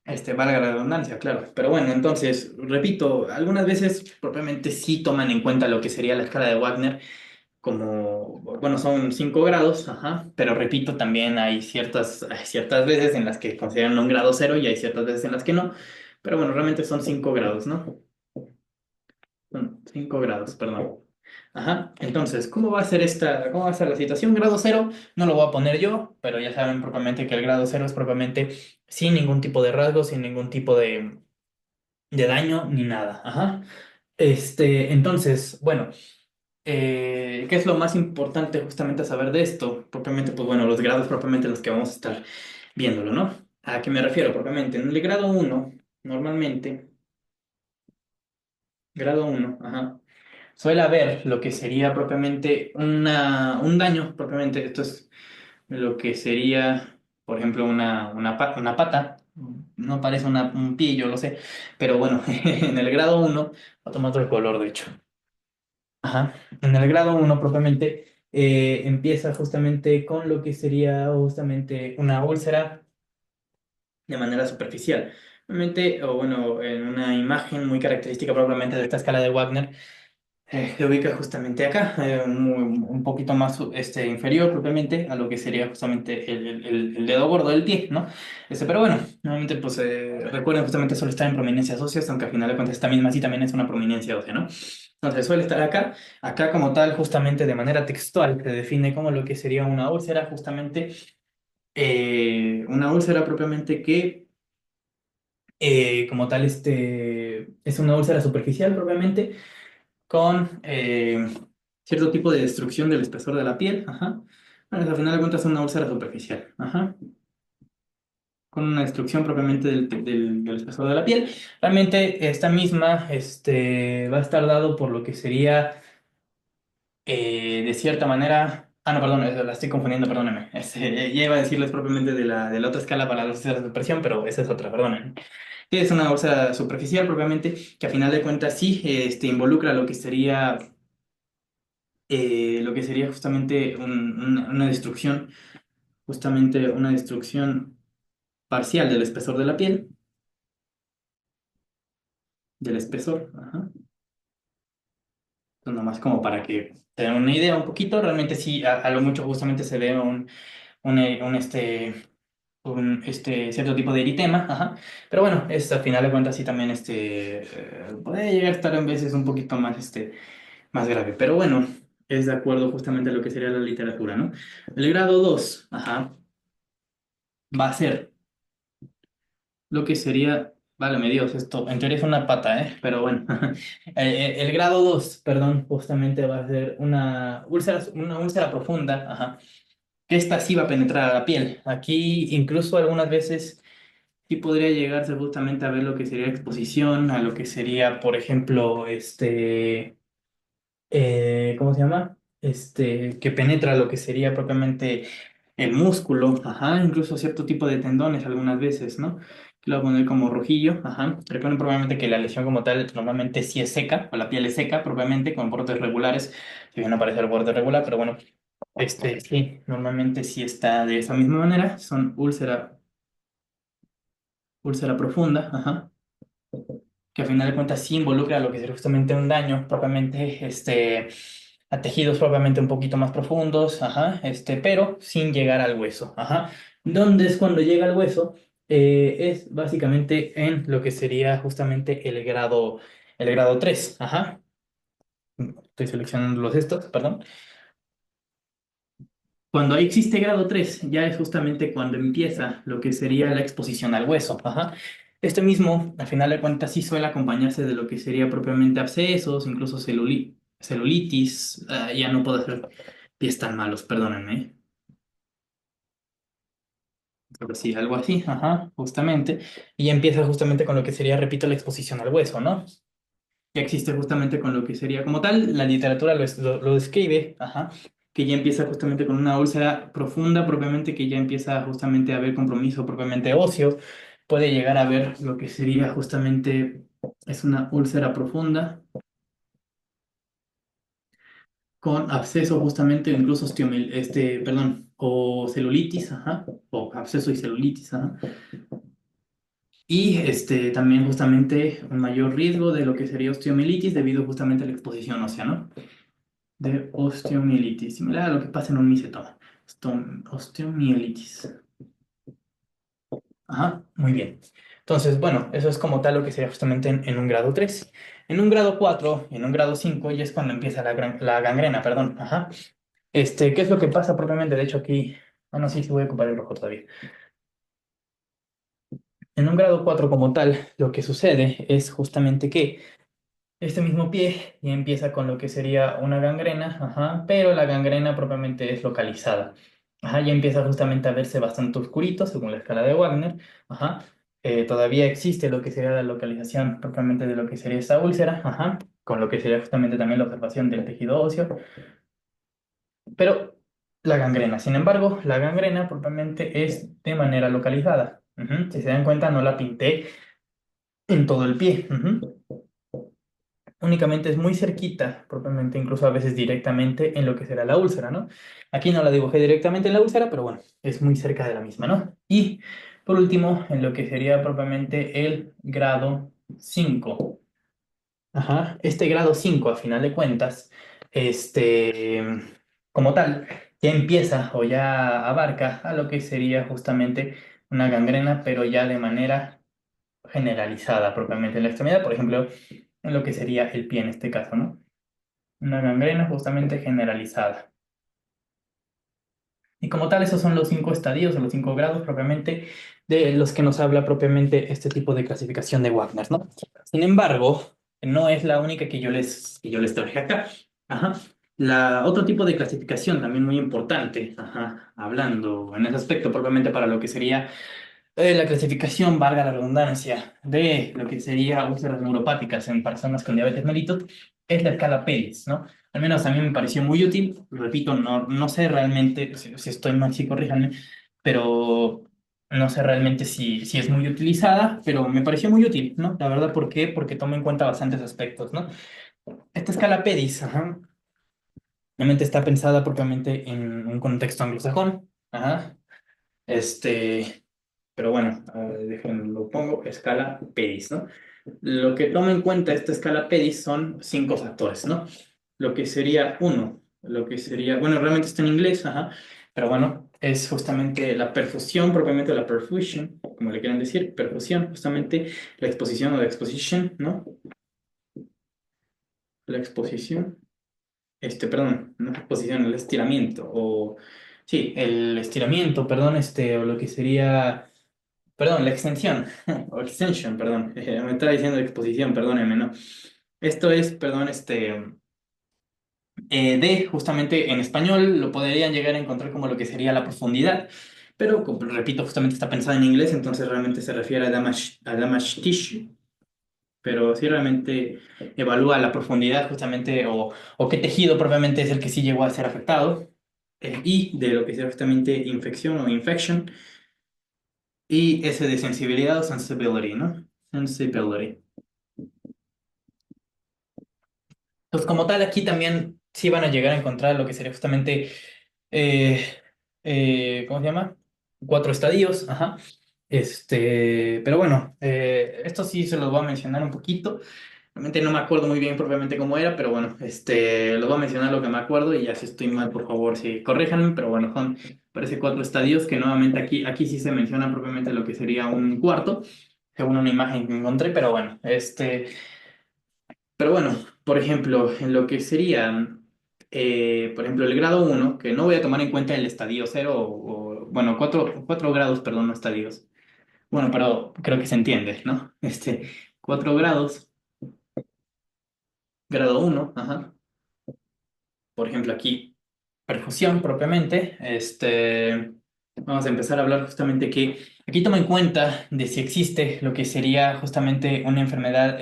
Valga la redundancia, claro. Pero bueno, entonces, repito, algunas veces propiamente sí toman en cuenta lo que sería la escala de Wagner como, bueno, son 5 grados, ajá, pero repito, también hay ciertas veces en las que consideran un grado cero y hay ciertas veces en las que no, pero bueno, realmente son 5 grados, ¿no? Son 5 grados, perdón. Ajá, entonces, cómo va a ser la situación? Grado cero, no lo voy a poner yo, pero ya saben propiamente que el grado cero es propiamente sin ningún tipo de rasgo, sin ningún tipo de daño ni nada, ajá. Entonces, bueno. ¿Qué es lo más importante justamente a saber de esto? Propiamente, pues bueno, los grados propiamente en los que vamos a estar viéndolo, ¿no? ¿A qué me refiero propiamente? En el grado uno normalmente, grado uno, ajá, suele haber lo que sería propiamente un daño, propiamente, esto es lo que sería, por ejemplo, una pata, no parece un pie, yo lo sé, pero bueno, en el grado uno va a tomar otro color, de hecho. Ajá. En el grado uno propiamente empieza justamente con lo que sería justamente una úlcera de manera superficial. Obviamente, o bueno, en una imagen muy característica probablemente de esta escala de Wagner, Se ubica justamente acá, un poquito más inferior propiamente a lo que sería justamente el dedo gordo del pie, ¿no? Pero bueno, nuevamente pues recuerden justamente suele estar en prominencias óseas, aunque al final de cuentas esta misma sí también es una prominencia ósea, ¿no? Entonces suele estar acá, acá como tal justamente de manera textual se define como lo que sería una úlcera, justamente una úlcera propiamente que como tal es una úlcera superficial propiamente con cierto tipo de destrucción del espesor de la piel, ajá. Bueno, al final de cuentas es una úlcera superficial, ajá, con una destrucción propiamente del espesor de la piel. Realmente esta misma va a estar dado por lo que sería, de cierta manera, no, perdón, la estoy confundiendo, perdónenme. Ya iba a decirles propiamente de la otra escala para las úlceras de presión, pero esa es otra, perdónenme. Sí, es una úlcera superficial propiamente, que a final de cuentas sí involucra lo que sería justamente una destrucción, justamente una destrucción parcial del espesor de la piel, del espesor, ajá. Entonces, nomás como para que tengan una idea un poquito, realmente sí, a lo mucho justamente se ve un cierto tipo de eritema, ajá. Pero bueno, al final de cuentas sí también puede llegar a estar en veces un poquito más, más grave, pero bueno, es de acuerdo justamente a lo que sería la literatura, ¿no? El grado 2 ajá, va a ser lo que sería, válame Dios, esto en teoría es una pata, ¿eh? Pero bueno, el grado 2 perdón, justamente va a ser una úlcera profunda, ajá, que esta sí va a penetrar a la piel. Aquí incluso algunas veces sí podría llegarse justamente a ver lo que sería exposición, a lo que sería, por ejemplo, ¿cómo se llama? Que penetra lo que sería propiamente el músculo, ajá, incluso cierto tipo de tendones algunas veces, ¿no? Lo voy a poner como rojillo, ajá. Recuerden probablemente que la lesión como tal normalmente sí es seca, o la piel es seca propiamente, con bordes regulares, si bien no parece el borde regular, pero bueno, sí, normalmente sí está de esa misma manera, son úlcera profunda, ajá, que a final de cuentas sí involucra lo que sería justamente un daño propiamente, a tejidos propiamente un poquito más profundos, ajá, pero sin llegar al hueso, ajá. ¿Dónde es cuando llega al hueso? Es básicamente en lo que sería justamente el grado 3 ajá. Estoy seleccionando los estos, perdón. Cuando ahí existe grado 3 ya es justamente cuando empieza lo que sería la exposición al hueso. Ajá. Este mismo, al final de cuentas, sí suele acompañarse de lo que sería propiamente abscesos, incluso celulitis. Ya no puedo hacer pies tan malos, perdónenme. Pero sí, algo así, ajá, justamente. Y ya empieza justamente con lo que sería, repito, la exposición al hueso, ¿no? Ya existe justamente con lo que sería como tal, la literatura lo describe, ajá, que ya empieza justamente con una úlcera profunda, propiamente que ya empieza justamente a haber compromiso propiamente óseo, puede llegar a ver lo que sería justamente, es una úlcera profunda con absceso justamente, o incluso perdón, o celulitis, ajá, o absceso y celulitis, ajá. Y también justamente un mayor riesgo de lo que sería osteomielitis debido justamente a la exposición ósea, ¿no? De osteomielitis, similar a lo que pasa en un micetoma. Osteomielitis. Ajá, muy bien. Entonces, bueno, eso es como tal lo que sería justamente en un grado 3. En un grado 4 y en un grado 5 ya es cuando empieza la gangrena, perdón. Ajá. ¿Qué es lo que pasa propiamente? De hecho, aquí. Ah, no, sí, sí voy a ocupar el rojo todavía. En un grado 4 como tal, lo que sucede es justamente que este mismo pie ya empieza con lo que sería una gangrena, ajá, pero la gangrena propiamente es localizada. Ajá, ya empieza justamente a verse bastante oscurito según la escala de Wagner. Ajá. Todavía existe lo que sería la localización propiamente de lo que sería esta úlcera, ajá, con lo que sería justamente también la observación del tejido óseo, pero la gangrena, sin embargo, la gangrena propiamente es de manera localizada. Ujú. Si se dan cuenta, no la pinté en todo el pie. Ujú. Únicamente es muy cerquita, propiamente, incluso a veces directamente en lo que será la úlcera, ¿no? Aquí no la dibujé directamente en la úlcera, pero bueno, es muy cerca de la misma, ¿no? Y por último, en lo que sería propiamente el grado 5. Ajá, este grado 5 a final de cuentas, este, como tal, ya empieza o ya abarca a lo que sería justamente una gangrena, pero ya de manera generalizada propiamente en la extremidad, por ejemplo, en lo que sería el pie en este caso, ¿no? Una gangrena justamente generalizada. Y como tal, esos son los 5 estadios o los 5 grados propiamente de los que nos habla propiamente este tipo de clasificación de Wagner, ¿no? Sin embargo, no es la única que yo les traje acá. Ajá. Otro tipo de clasificación también muy importante, ajá, hablando en ese aspecto propiamente para lo que sería la clasificación, valga la redundancia, de lo que sería úlceras neuropáticas en personas con diabetes mellitus es la escala Pérez, ¿no? Al menos a mí me pareció muy útil. Repito, no sé realmente, si estoy mal, sí, corríjanme, pero no sé realmente si es muy utilizada, pero me pareció muy útil, ¿no? La verdad, ¿por qué? Porque toma en cuenta bastantes aspectos, ¿no? Esta escala PEDIS, ajá, realmente está pensada propiamente en un contexto anglosajón, ajá, pero bueno, déjenme lo pongo, escala PEDIS, ¿no? Lo que toma en cuenta esta escala PEDIS son 5 factores, ¿no? Lo que sería uno, lo que sería, bueno, realmente está en inglés, ajá, pero bueno, es justamente la perfusión, propiamente la perfusion, como le quieran decir, perfusión, justamente la exposición o la exposition, ¿no? La exposición, perdón, no exposición, el estiramiento, o sí, el estiramiento, perdón, o lo que sería. Perdón, la extensión, o extension, perdón. Me estaba diciendo exposición, perdóneme, ¿no? Esto es, perdón, justamente en español lo podrían llegar a encontrar como lo que sería la profundidad, pero repito, justamente está pensado en inglés, entonces realmente se refiere a damage tissue, pero sí realmente evalúa la profundidad justamente o qué tejido propiamente es el que sí llegó a ser afectado, y de lo que sea justamente infección o infection, y ese de sensibilidad o sensibility, ¿no? Sensibility. Pues como tal, aquí también sí van a llegar a encontrar lo que sería justamente, eh, ¿cómo se llama? 4 estadios, ajá. Pero bueno, esto sí se los voy a mencionar un poquito. Realmente no me acuerdo muy bien propiamente cómo era, pero bueno, los voy a mencionar lo que me acuerdo y ya si estoy mal, por favor, sí, corríjanme, pero bueno, parece 4 estadios que nuevamente aquí sí se menciona propiamente lo que sería un cuarto, según una imagen que encontré, pero bueno, por ejemplo, en lo que sería, por ejemplo, el grado uno, que no voy a tomar en cuenta el estadio cero, bueno, 4 grados, perdón, no estadios. Bueno, pero creo que se entiende, ¿no? 4 grados, grado uno, ajá. Por ejemplo, aquí, perfusión propiamente, vamos a empezar a hablar justamente que aquí toma en cuenta de si existe lo que sería justamente una enfermedad,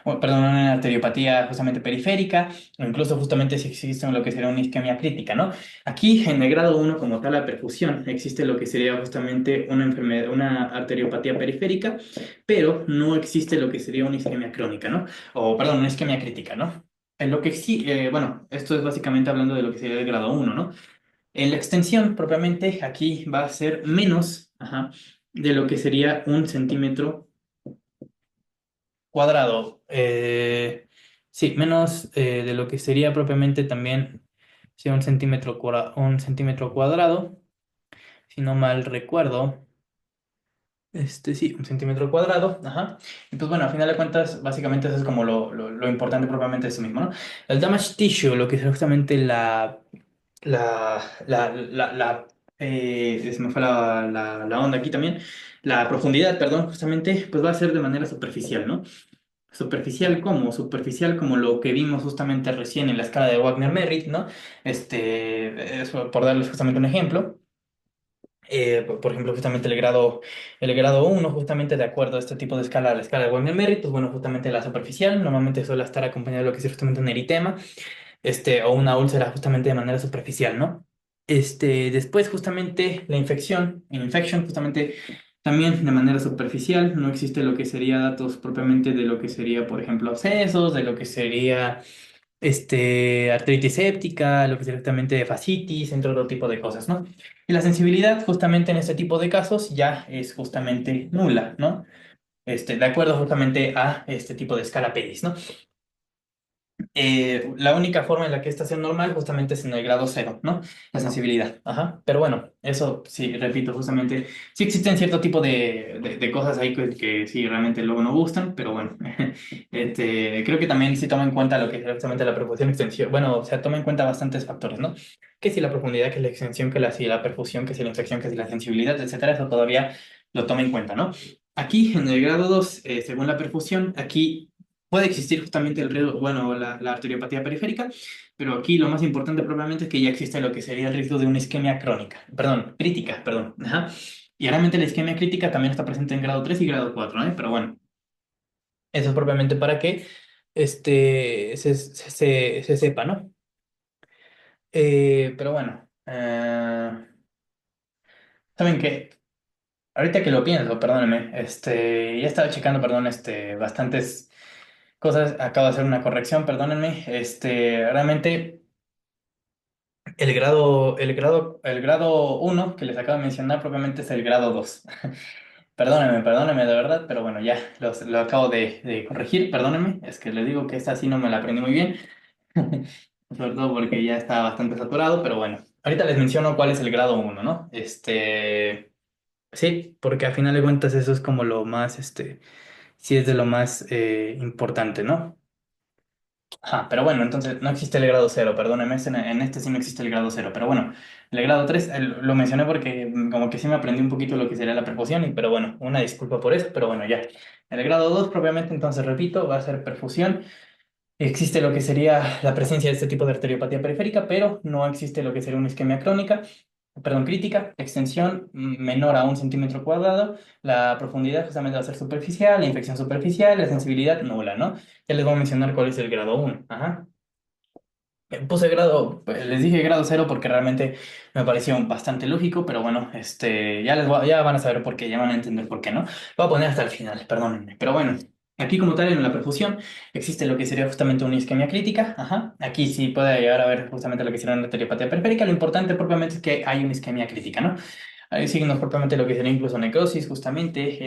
perdón, una arteriopatía justamente periférica, o incluso justamente si existe lo que sería una isquemia crítica, ¿no? Aquí en el grado uno como tal, la perfusión, existe lo que sería justamente una enfermedad, una arteriopatía periférica, pero no existe lo que sería una isquemia crónica, ¿no? O, perdón, una isquemia crítica, ¿no? En lo que sí, bueno, esto es básicamente hablando de lo que sería el grado uno, ¿no? En la extensión, propiamente, aquí va a ser menos, ajá, de lo que sería 1 centímetro cuadrado. Sí, menos de lo que sería propiamente también, sí, un centímetro cuadrado, si no mal recuerdo. Sí, 1 centímetro cuadrado, ajá. Y pues bueno, a final de cuentas, básicamente eso es como lo importante propiamente de eso mismo, ¿no? El damage tissue, lo que es justamente la, se me fue la onda aquí también, la profundidad, perdón, justamente, pues va a ser de manera superficial, ¿no? Superficial como lo que vimos justamente recién en la escala de Wagner-Merritt, ¿no? Eso, por darles justamente un ejemplo. Por ejemplo, justamente el grado uno justamente de acuerdo a este tipo de escala, la escala de Wagner-Merritt, pues bueno, justamente la superficial, normalmente suele estar acompañada de lo que es justamente un eritema, o una úlcera justamente de manera superficial, ¿no? Después justamente la infection justamente también de manera superficial, no existe lo que sería datos propiamente de lo que sería, por ejemplo, abscesos, de lo que sería artritis séptica, lo que es directamente fascitis, entre otro tipo de cosas, ¿no? Y la sensibilidad, justamente en este tipo de casos, ya es justamente nula, ¿no? de acuerdo justamente a este tipo de escala PEDIS, ¿no? La única forma en la que esta sea normal justamente es en el grado cero, ¿no? La sensibilidad. Ajá. Pero bueno, eso sí, repito, justamente, sí existen cierto tipo de cosas ahí que sí realmente luego no gustan, pero bueno, creo que también sí toma en cuenta lo que es justamente la perfusión extensión. Bueno, o sea, toma en cuenta bastantes factores, ¿no? Que si la profundidad, que la extensión, si la perfusión, que si la infección, que si la sensibilidad, etcétera, eso todavía lo toma en cuenta, ¿no? Aquí en el grado 2 según la perfusión, aquí puede existir justamente el riesgo, bueno, la arteriopatía periférica, pero aquí lo más importante probablemente es que ya existe lo que sería el riesgo de una isquemia crónica, perdón, crítica, perdón. Ajá. Y realmente la isquemia crítica también está presente en grado 3 y grado 4, ¿eh? Pero bueno, eso es propiamente para que se sepa, ¿no? Pero bueno, ¿saben qué? Ahorita que lo pienso, perdónenme, ya estaba checando, perdón, bastantes cosas, acabo de hacer una corrección, perdónenme, realmente el grado uno que les acabo de mencionar propiamente es el grado 2. Perdónenme de verdad, pero bueno, ya lo acabo de corregir, perdónenme, es que les digo que esta sí no me la aprendí muy bien, sobre todo porque ya está bastante saturado, pero bueno, ahorita les menciono cuál es el grado uno, ¿no? Sí, porque a final de cuentas eso es como lo más, sí es de lo más importante, ¿no? Ajá, pero bueno, entonces no existe el grado cero, perdóneme, en este sí no existe el grado cero, pero bueno, el grado 3 lo mencioné porque como que sí me aprendí un poquito lo que sería la perfusión, pero bueno, una disculpa por eso, pero bueno, ya. El grado 2 propiamente, entonces repito, va a ser perfusión. Existe lo que sería la presencia de este tipo de arteriopatía periférica, pero no existe lo que sería una isquemia crónica, perdón, crítica, extensión menor a 1 centímetro cuadrado, la profundidad justamente va a ser superficial, la infección superficial, la sensibilidad nula, ¿no? Ya les voy a mencionar cuál es el grado uno. Ajá. Puse grado, pues, les dije grado cero porque realmente me pareció bastante lógico, pero bueno, ya van a saber por qué, ya van a entender por qué, ¿no? Lo voy a poner hasta el final, perdónenme. Pero bueno, aquí como tal en la perfusión existe lo que sería justamente una isquemia crítica, ajá. Aquí sí puede llegar a ver justamente lo que sería una arteriopatía periférica. Lo importante propiamente es que hay una isquemia crítica, ¿no? Hay signos propiamente lo que sería incluso necrosis, justamente,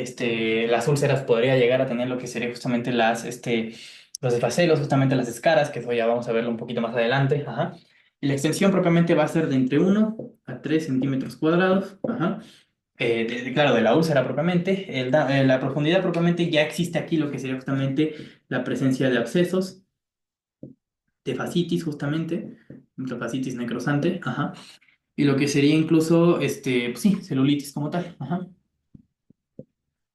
las úlceras podría llegar a tener lo que sería justamente los desfacelos, justamente las escaras, que eso ya vamos a verlo un poquito más adelante, ajá. Y la extensión propiamente va a ser de entre 1 a 3 centímetros cuadrados, ajá. Claro, de la úlcera propiamente, la profundidad propiamente ya existe aquí lo que sería justamente la presencia de abscesos, de fascitis justamente, fascitis necrosante, ajá. Y lo que sería incluso, pues sí, celulitis como tal, ajá.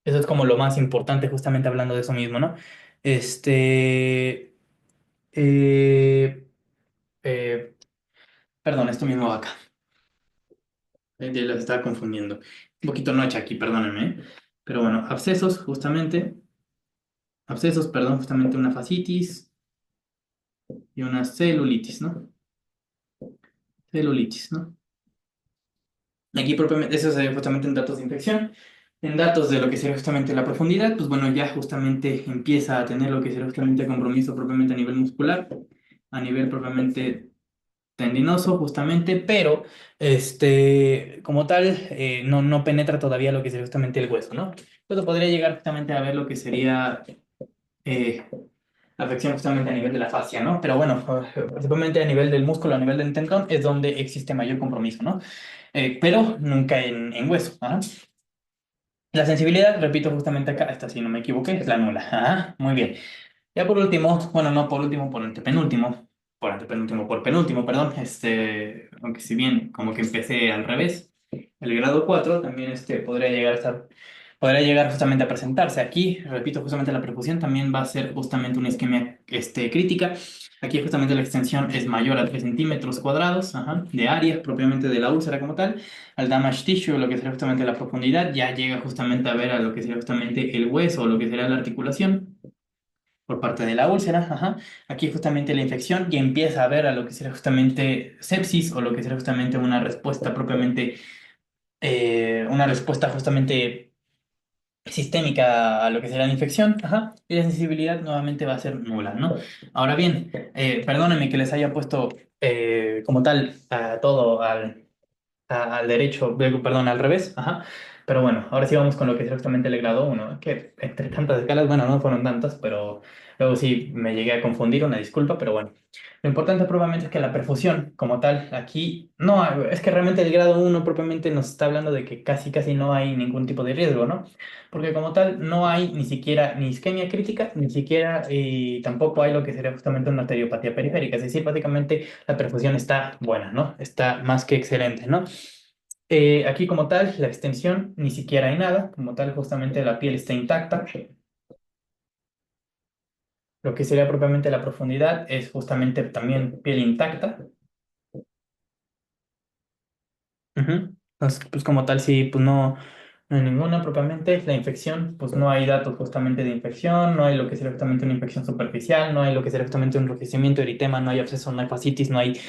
Eso es como lo más importante, justamente hablando de eso mismo, ¿no? Este, eh, eh, Perdón, esto mismo va acá. Ya los estaba confundiendo. Un poquito noche aquí, perdónenme. Pero bueno, abscesos, perdón, justamente una fascitis y una celulitis, ¿no? Celulitis, ¿no? Aquí propiamente, eso es justamente en datos de infección. En datos de lo que sería justamente la profundidad, pues bueno, ya justamente empieza a tener lo que sería justamente compromiso propiamente a nivel muscular, a nivel propiamente tendinoso, justamente, pero como tal, no penetra todavía lo que sería justamente el hueso, ¿no? Pues podría llegar justamente a ver lo que sería eh, afección justamente a nivel de la fascia, ¿no? Pero bueno, principalmente a nivel del músculo, a nivel del tendón, es donde existe mayor compromiso, ¿no? Pero nunca en hueso, ¿ah? La sensibilidad, repito justamente acá, esta si no me equivoqué, es la nula. Ajá, muy bien. Ya por último, bueno, no por último, por penúltimo, perdón, aunque si bien como que empecé al revés, el grado 4 también podría llegar justamente a presentarse. Aquí, repito, justamente la percusión también va a ser justamente una isquemia crítica. Aquí justamente la extensión es mayor a 3 centímetros cuadrados, ajá, de área propiamente de la úlcera como tal. Al damage tissue, lo que sería justamente la profundidad, ya llega justamente a ver a lo que sería justamente el hueso o lo que sería la articulación por parte de la úlcera, ajá. Aquí justamente la infección y empieza a ver a lo que sería justamente sepsis o lo que sería justamente una respuesta propiamente, una respuesta justamente sistémica a lo que sería la infección, ajá. Y la sensibilidad nuevamente va a ser nula, ¿no? Ahora bien, perdónenme que les haya puesto como tal a todo al derecho, perdón, al revés, ajá. Pero bueno, ahora sí vamos con lo que es exactamente el grado uno, que entre tantas escalas, bueno, no fueron tantas, pero luego sí me llegué a confundir, una disculpa, pero bueno. Lo importante probablemente es que la perfusión como tal, aquí no es que realmente el grado uno propiamente nos está hablando de que casi casi no hay ningún tipo de riesgo, ¿no? Porque como tal no hay ni siquiera ni isquemia crítica, ni siquiera y tampoco hay lo que sería justamente una arteriopatía periférica, es decir, básicamente la perfusión está buena, ¿no? Está más que excelente, ¿no? Aquí como tal, la extensión ni siquiera hay nada, como tal justamente la piel está intacta. Lo que sería propiamente la profundidad es justamente también piel intacta. Ujú. Entonces, pues como tal, sí, pues no, no hay ninguna propiamente. La infección, pues no hay datos justamente de infección, no hay lo que sería justamente una infección superficial, no hay lo que sería justamente un enrojecimiento, eritema, no hay absceso, no hay fascitis, no hay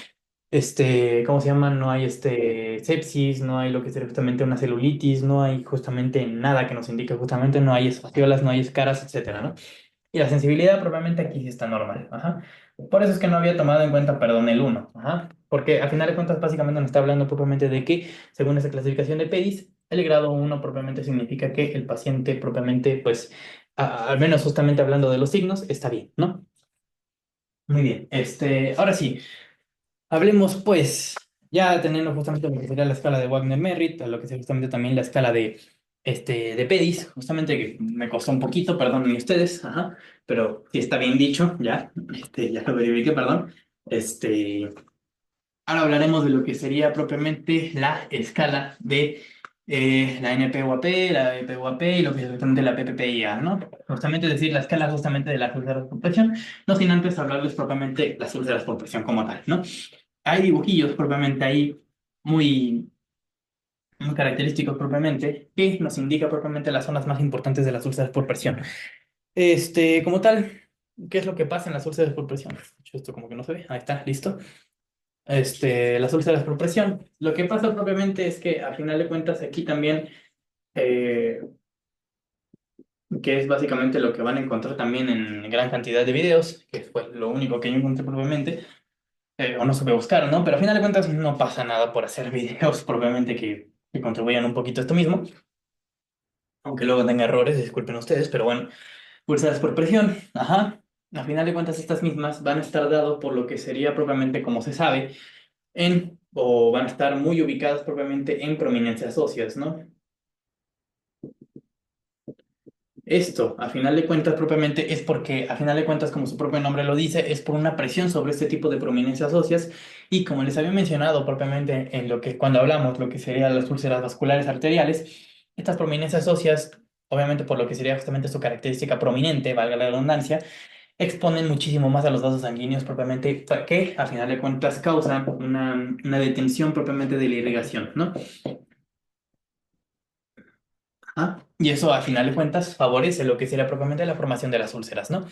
¿cómo se llama? No hay sepsis, no hay lo que sería justamente una celulitis, no hay justamente nada que nos indique justamente, no hay esfaciolas, no hay escaras, etcétera, ¿no? Y la sensibilidad probablemente aquí sí está normal, ajá. Por eso es que no había tomado en cuenta, perdón, el uno, ajá. Porque a final de cuentas básicamente nos está hablando propiamente de que, según esa clasificación de PEDIS, el grado uno propiamente significa que el paciente propiamente, pues, al menos justamente hablando de los signos, está bien, ¿no? Muy bien, ahora sí. Hablemos, pues, ya teniendo justamente lo que sería la escala de Wagner-Merritt, a lo que sería justamente también la escala de PEDIS, justamente que me costó un poquito, perdonen ustedes, ajá, pero sí está bien dicho, ya, ya lo verifiqué, perdón. Este, Ahora hablaremos de lo que sería propiamente la escala de la NP-UAP, la EP-UAP y lo que es justamente la PPPIA, ¿no? Justamente decir la escala justamente de las úlceras por presión, no sin antes hablarles propiamente las úlceras por presión como tal, ¿no? Hay dibujillos propiamente ahí muy, muy característicos propiamente que nos indica propiamente las zonas más importantes de las úlceras por presión. Como tal, ¿qué es lo que pasa en las úlceras por presión? Esto como que no se ve. Ahí está, listo. Las úlceras por presión. Lo que pasa propiamente es que a final de cuentas aquí también, eh, que es básicamente lo que van a encontrar también en gran cantidad de videos, que fue lo único que yo encontré propiamente, o no supe buscar, ¿no? Pero a final de cuentas no pasa nada por hacer videos propiamente que contribuyan un poquito a esto mismo, aunque luego tenga errores, disculpen ustedes, pero bueno, pulsadas por presión, ajá. A final de cuentas estas mismas van a estar dados por lo que sería propiamente como se sabe o van a estar muy ubicadas propiamente en prominencias óseas, ¿no? Esto, a final de cuentas, propiamente es porque, a final de cuentas, como su propio nombre lo dice, es por una presión sobre este tipo de prominencias óseas y como les había mencionado propiamente en lo que cuando hablamos lo que serían las úlceras vasculares arteriales, estas prominencias óseas, obviamente por lo que sería justamente su característica prominente, valga la redundancia, exponen muchísimo más a los vasos sanguíneos propiamente que, a final de cuentas, causan una detención propiamente de la irrigación, ¿no? Y eso, a final de cuentas, favorece lo que sería propiamente la formación de las úlceras, ¿no?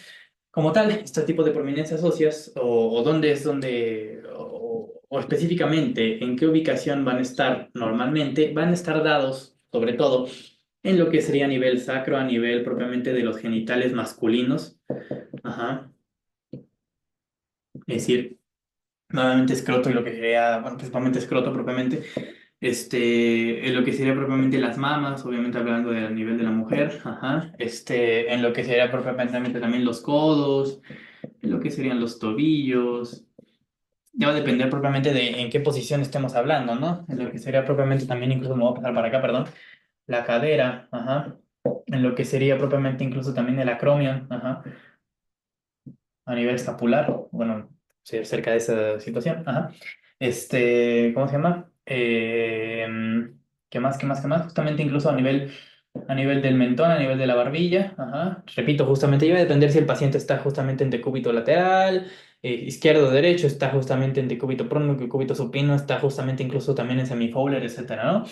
Como tal, este tipo de prominencias óseas, o dónde es donde, o específicamente en qué ubicación van a estar normalmente, van a estar dados, sobre todo, en lo que sería a nivel sacro, a nivel propiamente de los genitales masculinos, ajá. Es decir, nuevamente escroto y lo que sería, bueno, principalmente escroto propiamente, en lo que sería propiamente las mamas, obviamente hablando del nivel de la mujer, ajá, en lo que sería propiamente también los codos, en lo que serían los tobillos, ya va a depender propiamente de en qué posición estemos hablando, ¿no? En lo que sería propiamente también, incluso me voy a pasar para acá, perdón, la cadera, ajá, en lo que sería propiamente incluso también el acromion, ajá, a nivel escapular, bueno, sí, cerca de esa situación, ajá. ¿Cómo se llama? ¿Qué más, qué más, qué más? Justamente incluso a nivel del mentón, a nivel de la barbilla, ajá. Repito, justamente iba a depender si el paciente está justamente en decúbito lateral, izquierdo o derecho, está justamente en decúbito prono, decúbito supino, está justamente incluso también en semifowler, etcétera, ¿no?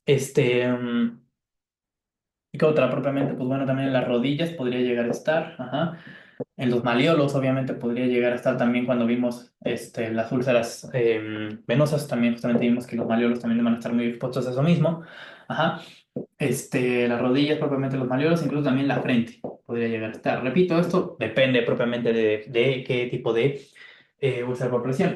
Este, mm, ¿Y qué otra? Propiamente, pues bueno, también en las rodillas podría llegar a estar, ajá. En los malleolos, obviamente, podría llegar a estar también cuando vimos las úlceras venosas, también justamente vimos que los malleolos también van a estar muy expuestos a eso mismo. Ajá. Las rodillas, propiamente los malleolos, incluso también la frente podría llegar a estar. Repito, esto depende propiamente de qué tipo de úlcera por presión.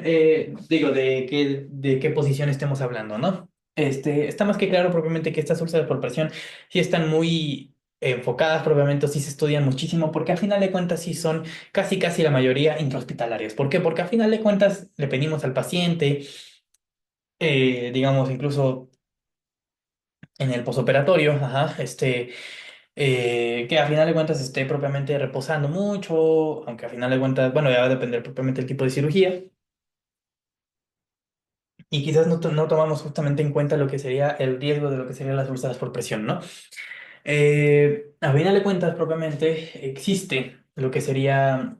Digo, de qué posición estemos hablando, ¿no? Está más que claro propiamente que estas úlceras por presión sí están muy enfocadas propiamente, o sí se estudian muchísimo, porque al final de cuentas sí son casi casi la mayoría intrahospitalarias. ¿Por qué? Porque al final de cuentas le pedimos al paciente, digamos, incluso en el posoperatorio, ajá, que a final de cuentas esté propiamente reposando mucho, aunque a final de cuentas, bueno, ya va a depender propiamente del tipo de cirugía, y quizás no tomamos justamente en cuenta lo que sería el riesgo de lo que serían las úlceras por presión, ¿no? A final de cuentas, propiamente existe lo que sería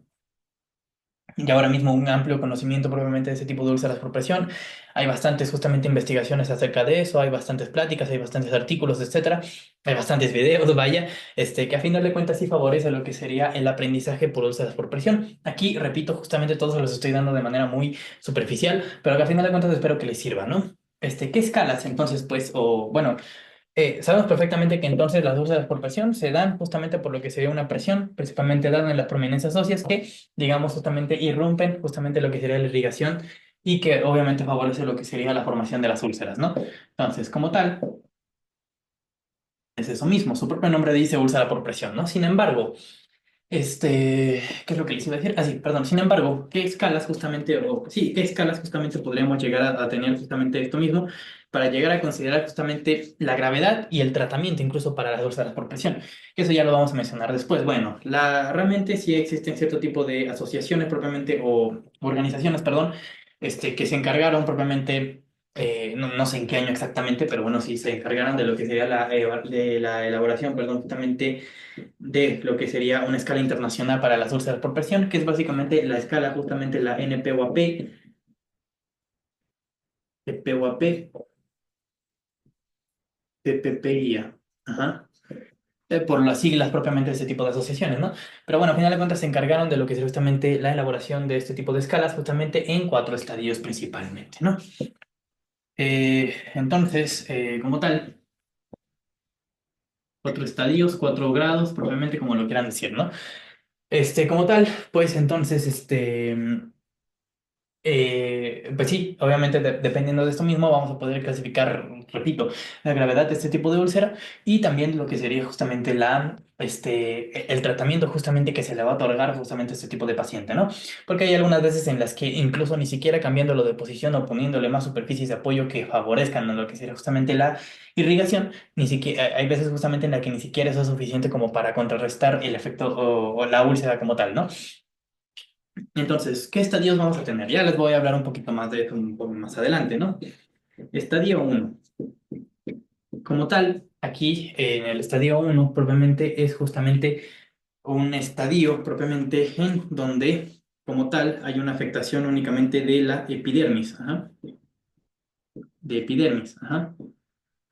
y ahora mismo un amplio conocimiento propiamente de ese tipo de úlceras por presión. Hay bastantes justamente investigaciones acerca de eso, hay bastantes pláticas, hay bastantes artículos, etcétera. Hay bastantes videos, vaya, que a final de cuentas sí favorece lo que sería el aprendizaje por úlceras por presión. Aquí, repito, justamente todos se los estoy dando de manera muy superficial, pero que a final de cuentas espero que les sirva, ¿no? ¿Qué escalas entonces, pues, o bueno, sabemos perfectamente que entonces las úlceras por presión se dan justamente por lo que sería una presión, principalmente dada en las prominencias óseas que, digamos, justamente irrumpen justamente lo que sería la irrigación y que obviamente favorece lo que sería la formación de las úlceras, ¿no? Entonces, como tal, es eso mismo, su propio nombre dice úlcera por presión, ¿no? Sin embargo, ¿qué es lo que les iba a decir? Ah, sí, perdón. Sin embargo, ¿qué escalas justamente, o sí, qué escalas justamente podríamos llegar a tener justamente esto mismo para llegar a considerar justamente la gravedad y el tratamiento incluso para las úlceras por presión? Que eso ya lo vamos a mencionar después. Bueno, realmente sí existen cierto tipo de asociaciones propiamente, o organizaciones, perdón, que se encargaron propiamente, no sé en qué año exactamente, pero bueno, sí se encargaron de lo que sería de la elaboración, perdón, justamente de lo que sería una escala internacional para las úlceras por presión, que es básicamente la escala, justamente la NPUAP, PPUAP, PPPIA. Ajá. Por las siglas propiamente de este tipo de asociaciones, ¿no? Pero bueno, al final de cuentas se encargaron de lo que es justamente la elaboración de este tipo de escalas, justamente en cuatro estadios principalmente, ¿no? Entonces, como tal, cuatro estadios, cuatro grados, propiamente como lo quieran decir, ¿no? Como tal, pues entonces, pues sí, obviamente dependiendo de esto mismo vamos a poder clasificar, repito, la gravedad de este tipo de úlcera y también lo que sería justamente el tratamiento justamente que se le va a otorgar justamente a este tipo de paciente, ¿no? Porque hay algunas veces en las que incluso ni siquiera cambiándolo de posición o poniéndole más superficies de apoyo que favorezcan a lo que sería justamente la irrigación, ni siquiera, hay veces justamente en la que ni siquiera eso es suficiente como para contrarrestar el efecto o la úlcera como tal, ¿no? Entonces, ¿qué estadios vamos a tener? Ya les voy a hablar un poquito más de eso un poco más adelante, ¿no? Estadio uno. Como tal, aquí en el estadio uno propiamente es justamente un estadio propiamente en donde, como tal, hay una afectación únicamente de la epidermis, ajá, de epidermis, ajá.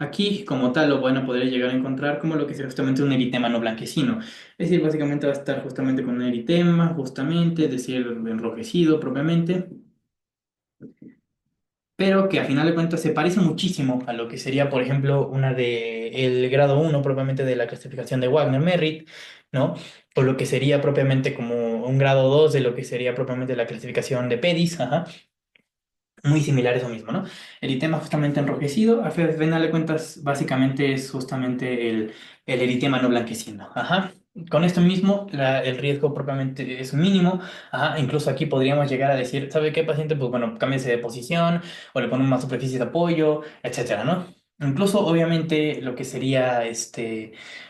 Aquí, como tal, lo van a poder llegar a encontrar como lo que es justamente un eritema no blanquecino. Es decir, básicamente va a estar justamente con un eritema, justamente, es decir, enrojecido propiamente, pero que a final de cuentas se parece muchísimo a lo que sería, por ejemplo, una de el grado uno propiamente de la clasificación de Wagner-Merritt, ¿no? O lo que sería propiamente como un grado 2 de lo que sería propiamente la clasificación de PEDIS, ajá. Muy similar eso mismo, ¿no? Eritema justamente enrojecido, a final de cuentas, básicamente es justamente el eritema no blanquecino. Ajá. Con esto mismo, el riesgo propiamente es mínimo. Ajá. Incluso aquí podríamos llegar a decir, ¿sabe qué paciente? Pues bueno, cámbiese de posición o le ponemos más superficie de apoyo, etcétera, ¿no? Incluso, obviamente, lo que sería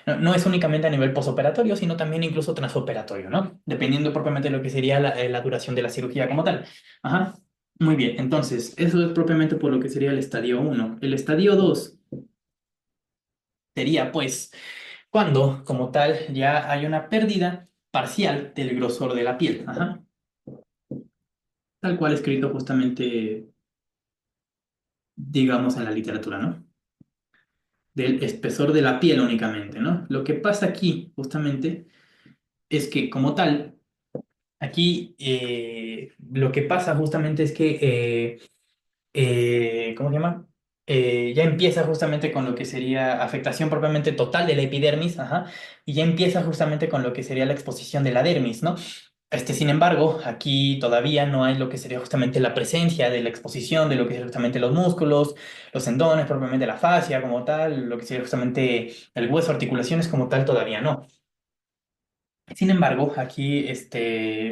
no es únicamente a nivel posoperatorio, sino también incluso transoperatorio, ¿no? Dependiendo propiamente de lo que sería la duración de la cirugía como tal. Ajá. Muy bien, entonces, eso es propiamente por lo que sería el estadio uno. El estadio 2 sería, pues, cuando, como tal, ya hay una pérdida parcial del grosor de la piel. Ajá. Tal cual escrito justamente, digamos, en la literatura, ¿no? Del espesor de la piel únicamente, ¿no? Lo que pasa aquí, justamente, es que, como tal, aquí lo que pasa justamente es que ¿cómo se llama? Ya empieza justamente con lo que sería afectación propiamente total de la epidermis, ajá, y ya empieza justamente con lo que sería la exposición de la dermis, ¿no? Sin embargo, aquí todavía no hay lo que sería justamente la presencia de la exposición de lo que sería justamente los músculos, los tendones, propiamente la fascia como tal, lo que sería justamente el hueso, articulaciones como tal, todavía no. Sin embargo, aquí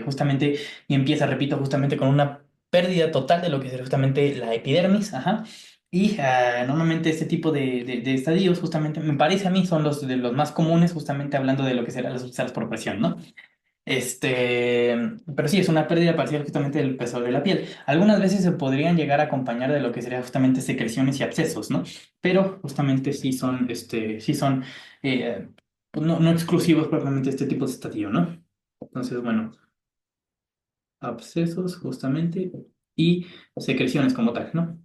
justamente y empieza, repito, justamente con una pérdida total de lo que sería justamente la epidermis, ajá. Y normalmente este tipo de estadios, justamente, me parece a mí, son los de los más comunes, justamente hablando de lo que serán las úlceras por presión, ¿no? Este, pero sí, es una pérdida parcial justamente del espesor de la piel. Algunas veces se podrían llegar a acompañar de lo que sería justamente secreciones y abscesos, ¿no? Pero justamente sí son pues no exclusivos propiamente de este tipo de estadio, ¿no? Entonces, bueno, abscesos justamente y secreciones como tal, ¿no?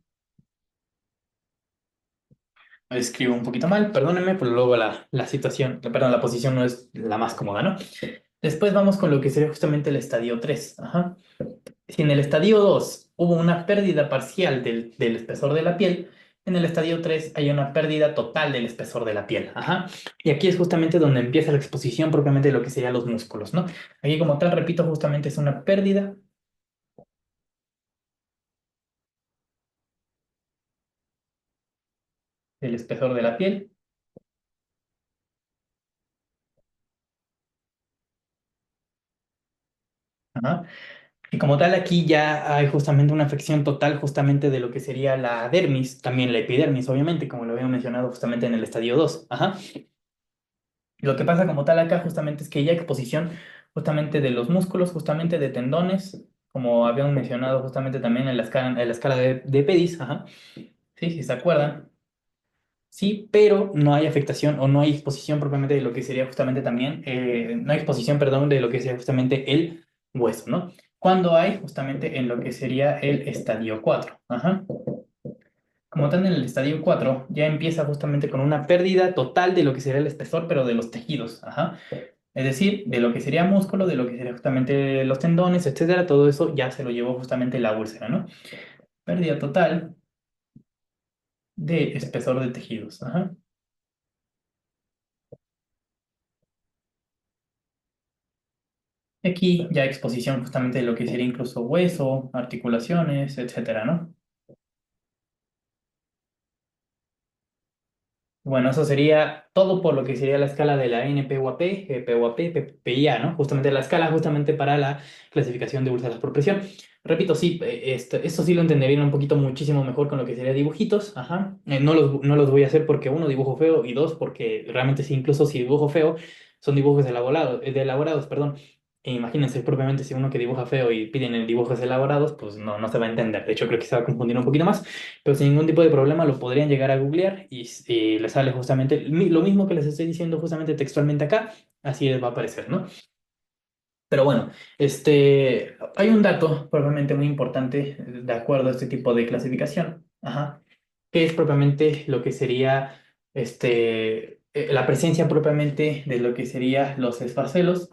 Escribo un poquito mal, perdónenme, pero luego la situación, perdón, la posición no es la más cómoda, ¿no? Después vamos con lo que sería justamente el estadio 3. Ajá. Si en el estadio 2 hubo una pérdida parcial del espesor de la piel, en el estadio 3 hay una pérdida total del espesor de la piel. Ajá. Y aquí es justamente donde empieza la exposición propiamente de lo que serían los músculos, ¿no? Aquí como tal, repito, justamente es una pérdida del espesor de la piel. Ajá. Y como tal, aquí ya hay justamente una afección total justamente de lo que sería la dermis, también la epidermis, obviamente, como lo había mencionado justamente en el estadio 2. Ajá. Lo que pasa como tal acá justamente es que ya hay exposición justamente de los músculos, justamente de tendones, como habíamos mencionado justamente también en la escala de Pedis, ajá. Sí, si se acuerdan. Sí, pero no hay afectación o no hay exposición propiamente de lo que sería justamente también, no hay exposición, perdón, de lo que sería justamente el hueso, ¿no? Cuando hay justamente en lo que sería el estadio 4. Ajá. Como tal, en el estadio 4 ya empieza justamente con una pérdida total de lo que sería el espesor, pero de los tejidos. Ajá. Es decir, de lo que sería músculo, de lo que sería justamente los tendones, etcétera, todo eso ya se lo llevó justamente la úlcera, ¿no? Pérdida total de espesor de tejidos. Ajá. Aquí ya exposición justamente de lo que sería incluso hueso, articulaciones, etcétera, ¿no? Bueno, eso sería todo por lo que sería la escala de la NPUAP, PUAP, PPIA, ¿no? Justamente la escala justamente para la clasificación de úlceras por presión. Repito, sí, esto sí lo entenderían un poquito muchísimo mejor con lo que sería dibujitos, ajá. No los voy a hacer porque uno, dibujo feo y dos, porque realmente sí, incluso si dibujo feo, son dibujos elaborados, perdón. E imagínense propiamente si uno que dibuja feo y piden en dibujos elaborados, pues no se va a entender. De hecho, creo que se va a confundir un poquito más. Pero sin ningún tipo de problema lo podrían llegar a googlear y les sale justamente lo mismo que les estoy diciendo justamente textualmente acá, así les va a aparecer, ¿no? Pero bueno, hay un dato probablemente muy importante de acuerdo a este tipo de clasificación, ajá, que es propiamente lo que sería la presencia propiamente de lo que sería los esfacelos,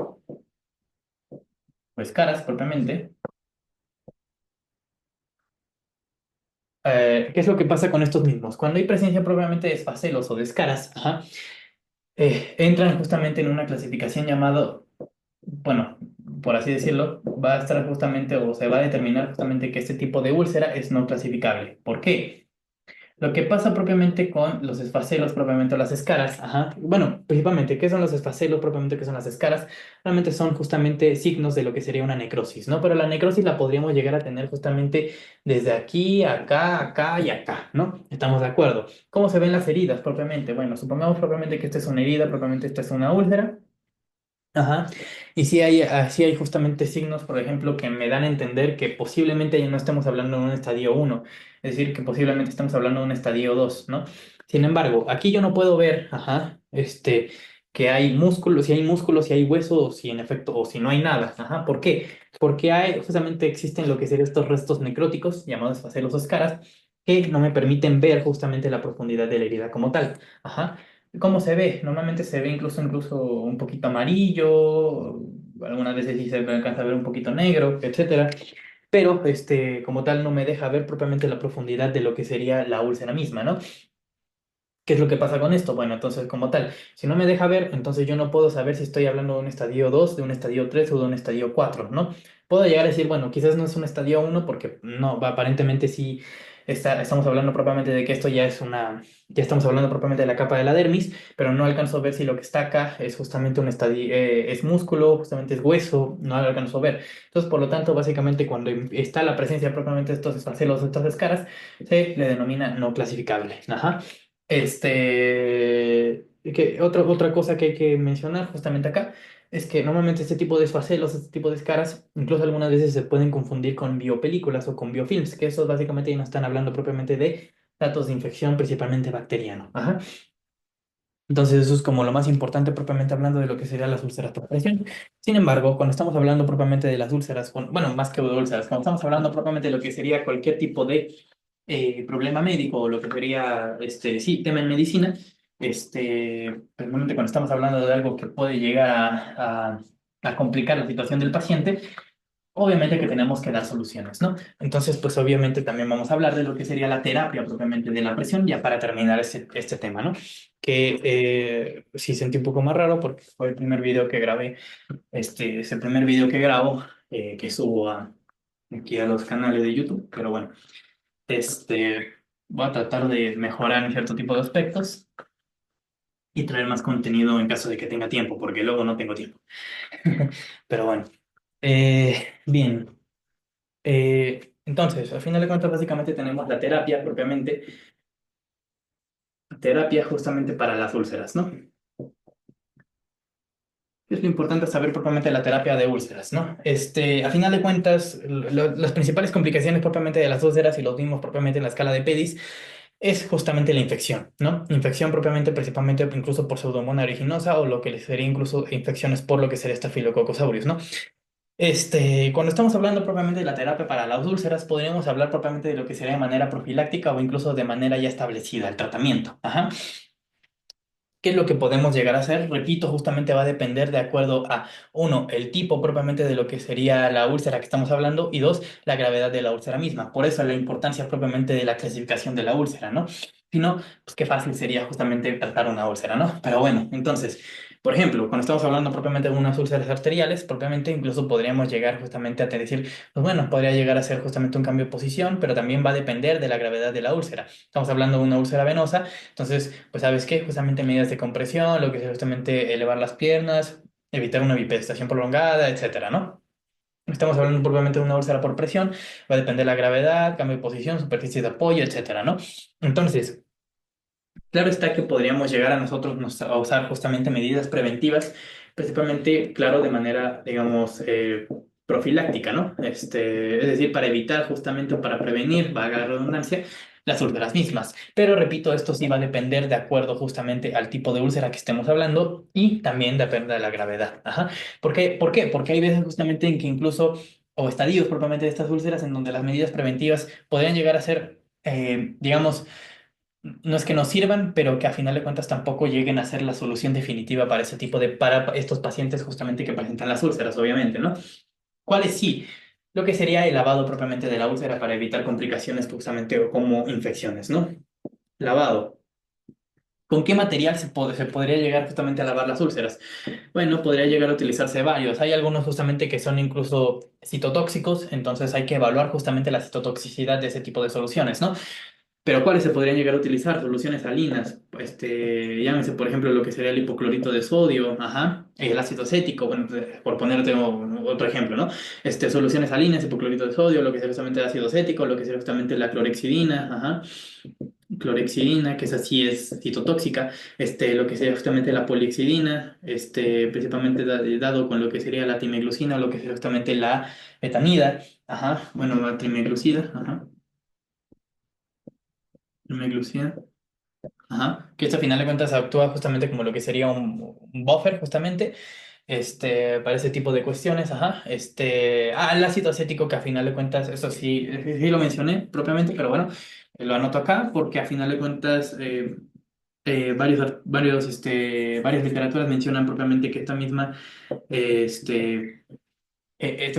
o escaras propiamente. ¿Qué es lo que pasa con estos mismos? Cuando hay presencia propiamente de esfacelos o de escaras, ajá, entran justamente en una clasificación llamado, bueno, por así decirlo, va a estar justamente o se va a determinar justamente que este tipo de úlcera es no clasificable. ¿Por qué? Lo que pasa propiamente con los esfacelos, propiamente o las escaras, ajá. Bueno, principalmente, ¿qué son los esfacelos? Propiamente, ¿qué son las escaras? Realmente son justamente signos de lo que sería una necrosis, ¿no? Pero la necrosis la podríamos llegar a tener justamente desde aquí, acá, acá y acá, ¿no? ¿Estamos de acuerdo? ¿Cómo se ven las heridas propiamente? Bueno, supongamos propiamente que esta es una herida, propiamente esta es una úlcera. Ajá. Y sí hay justamente signos, por ejemplo, que me dan a entender que posiblemente ya no estemos hablando de un estadio uno, es decir, que posiblemente estamos hablando de un estadio 2, ¿no? Sin embargo, aquí yo no puedo ver, ajá, que hay músculos, si hay músculos, si hay huesos, si en efecto, o si no hay nada. Ajá. ¿Por qué? Porque justamente existen lo que serían estos restos necróticos, llamados facelos o escaras, que no me permiten ver justamente la profundidad de la herida como tal. Ajá. ¿Cómo se ve? Normalmente se ve incluso un poquito amarillo, algunas veces sí se alcanza a ver un poquito negro, etcétera. Pero como tal no me deja ver propiamente la profundidad de lo que sería la úlcera misma, ¿no? ¿Qué es lo que pasa con esto? Bueno, entonces como tal, si no me deja ver, entonces yo no puedo saber si estoy hablando de un estadio 2, de un estadio 3 o de un estadio 4, ¿no? Puedo llegar a decir, bueno, quizás no es un estadio uno porque no, aparentemente sí estamos hablando propiamente de que esto ya es ya estamos hablando propiamente de la capa de la dermis, pero no alcanzo a ver si lo que está acá es justamente un estadio, es músculo, justamente es hueso, no lo alcanzo a ver. Entonces, por lo tanto, básicamente cuando está la presencia propiamente de estos espacelos, de estas escaras, se le denomina no clasificable. Ajá. Otra cosa que hay que mencionar justamente acá es que normalmente este tipo de esfacelos, este tipo de escaras, incluso algunas veces se pueden confundir con biopelículas o con biofilms, que esos básicamente ya no están hablando propiamente de datos de infección, principalmente bacteriano. Ajá. Entonces eso es como lo más importante propiamente hablando de lo que serían las úlceras por presión. Sin embargo, cuando estamos hablando propiamente de las úlceras, bueno, más que de úlceras, cuando estamos hablando propiamente de lo que sería cualquier tipo de problema médico o lo que sería, sí, tema en medicina, precisamente cuando estamos hablando de algo que puede llegar a complicar la situación del paciente, obviamente que tenemos que dar soluciones, ¿no? Entonces, pues obviamente también vamos a hablar de lo que sería la terapia propiamente de la presión, ya para terminar este tema, ¿no? Que sí sentí un poco más raro porque fue el primer video que grabé, es el primer video que grabo, que subo aquí a los canales de YouTube, pero bueno, voy a tratar de mejorar en cierto tipo de aspectos y traer más contenido en caso de que tenga tiempo, porque luego no tengo tiempo. Pero bueno, bien. Entonces, al final de cuentas, básicamente tenemos la terapia propiamente, terapia justamente para las úlceras, ¿no? Es lo importante saber propiamente la terapia de úlceras, ¿no? A final de cuentas, las principales complicaciones propiamente de las úlceras, y los vimos propiamente en la escala de PEDIS, es justamente la infección, ¿no? Infección propiamente, principalmente incluso por Pseudomonas aeruginosa o lo que sería incluso infecciones por lo que sería Staphylococcus aureus, ¿no? Cuando estamos hablando propiamente de la terapia para las úlceras, podríamos hablar propiamente de lo que sería de manera profiláctica o incluso de manera ya establecida, el tratamiento. Ajá. ¿Qué es lo que podemos llegar a hacer? Repito, justamente va a depender de acuerdo a, uno, el tipo propiamente de lo que sería la úlcera que estamos hablando y dos, la gravedad de la úlcera misma. Por eso la importancia propiamente de la clasificación de la úlcera, ¿no? Si no, pues qué fácil sería justamente tratar una úlcera, ¿no? Pero bueno, entonces, por ejemplo, cuando estamos hablando propiamente de unas úlceras arteriales, propiamente incluso podríamos llegar justamente a decir, pues bueno, podría llegar a ser justamente un cambio de posición, pero también va a depender de la gravedad de la úlcera. Estamos hablando de una úlcera venosa, entonces, pues sabes qué, justamente medidas de compresión, lo que es justamente elevar las piernas, evitar una bipedestación prolongada, etcétera, ¿no? Estamos hablando propiamente de una úlcera por presión, va a depender de la gravedad, cambio de posición, superficie de apoyo, etcétera, ¿no? Entonces, claro está que podríamos llegar a nosotros a usar justamente medidas preventivas, principalmente, claro, de manera, digamos, profiláctica, ¿no? Es decir, para evitar justamente o para prevenir, valga la redundancia, las úlceras mismas. Pero repito, esto sí va a depender de acuerdo justamente al tipo de úlcera que estemos hablando y también depende de la gravedad. Ajá. ¿Por qué? Porque hay veces justamente en que incluso, o estadios propiamente de estas úlceras, en donde las medidas preventivas podrían llegar a ser, digamos, no es que no sirvan, pero que a final de cuentas tampoco lleguen a ser la solución definitiva para ese tipo para estos pacientes justamente que presentan las úlceras, obviamente, ¿no? ¿Cuáles sí? Lo que sería el lavado propiamente de la úlcera para evitar complicaciones justamente como infecciones, ¿no? Lavado. ¿Con qué material se podría llegar justamente a lavar las úlceras? Bueno, podría llegar a utilizarse varios. Hay algunos justamente que son incluso citotóxicos, entonces hay que evaluar justamente la citotoxicidad de ese tipo de soluciones, ¿no? Pero ¿cuáles se podrían llegar a utilizar? Soluciones salinas, llámese por ejemplo lo que sería el hipoclorito de sodio, ajá, el ácido acético, bueno, por ponerte otro ejemplo, ¿no? Soluciones salinas, hipoclorito de sodio, lo que sería justamente el ácido acético, lo que sería justamente la clorexidina, ajá, clorexidina, que esa sí es citotóxica, lo que sería justamente la polixidina, principalmente dado con lo que sería la timeglucina, lo que sería justamente la etanida, ajá, bueno, la trimeglucida, ajá, trimeglucida. Ajá, que esto a final de cuentas actúa justamente como lo que sería un buffer, justamente, para ese tipo de cuestiones, ajá, el ácido acético que a final de cuentas, eso sí, sí lo mencioné propiamente, pero bueno, lo anoto acá porque a final de cuentas varias literaturas mencionan propiamente que esta misma, este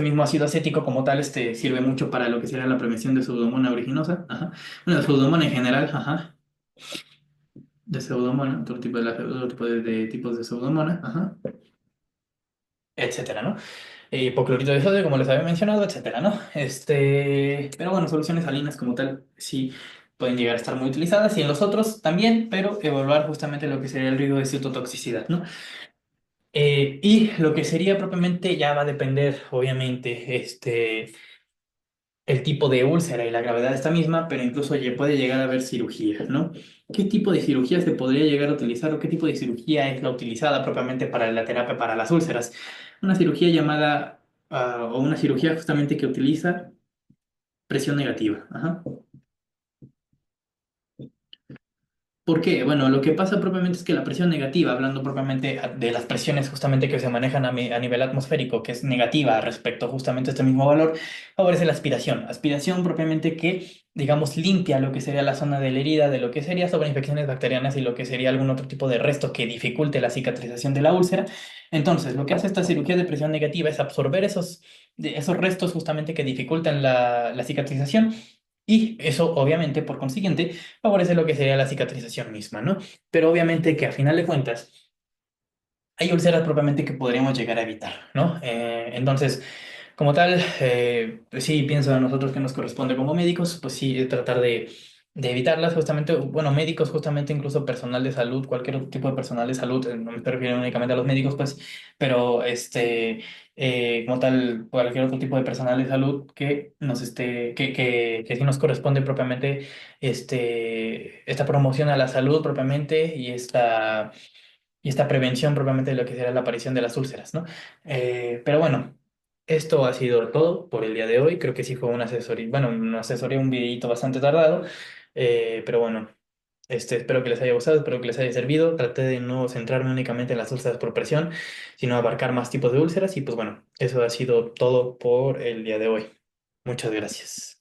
mismo ácido acético como tal, sirve mucho para lo que sería la prevención de Pseudomonas aeruginosa, ajá, bueno, Pseudomonas en general, ajá. de pseudomonas, otro tipo de tipos de pseudomonas, ajá, etcétera, ¿no? Hipoclorito de sodio, como les había mencionado, etcétera, ¿no? Pero bueno, soluciones salinas como tal sí pueden llegar a estar muy utilizadas y en los otros también, pero evaluar justamente lo que sería el riesgo de citotoxicidad, ¿no? Y lo que sería propiamente ya va a depender, obviamente, el tipo de úlcera y la gravedad de esta misma, pero incluso puede llegar a haber cirugía, ¿no? ¿Qué tipo de cirugía se podría llegar a utilizar o qué tipo de cirugía es la utilizada propiamente para la terapia para las úlceras? Una cirugía llamada, o una cirugía justamente que utiliza presión negativa. Ajá. ¿Por qué? Bueno, lo que pasa propiamente es que la presión negativa, hablando propiamente de las presiones justamente que se manejan a nivel atmosférico, que es negativa respecto justamente a este mismo valor, favorece la aspiración. Aspiración propiamente que, digamos, limpia lo que sería la zona de la herida, de lo que sería sobreinfecciones bacterianas y lo que sería algún otro tipo de resto que dificulte la cicatrización de la úlcera. Entonces, lo que hace esta cirugía de presión negativa es absorber esos restos justamente que dificultan la cicatrización y eso, obviamente, por consiguiente, favorece lo que sería la cicatrización misma, ¿no? Pero obviamente que a final de cuentas hay úlceras propiamente que podríamos llegar a evitar, ¿no? Entonces, como tal, pues sí, pienso a nosotros que nos corresponde como médicos, pues sí, tratar de evitarlas justamente, bueno, médicos justamente, incluso personal de salud, cualquier otro tipo de personal de salud, no me estoy refiriendo únicamente a los médicos, pues, pero como tal, cualquier otro tipo de personal de salud que nos que sí nos corresponde propiamente, esta promoción a la salud propiamente y esta prevención propiamente de lo que será la aparición de las úlceras, ¿no? Pero bueno, esto ha sido todo por el día de hoy. Creo que sí fue una asesoría, bueno, una asesoría, un videito bastante tardado, pero bueno, espero que les haya gustado, espero que les haya servido. Traté de no centrarme únicamente en las úlceras por presión, sino abarcar más tipos de úlceras y pues bueno, eso ha sido todo por el día de hoy. Muchas gracias.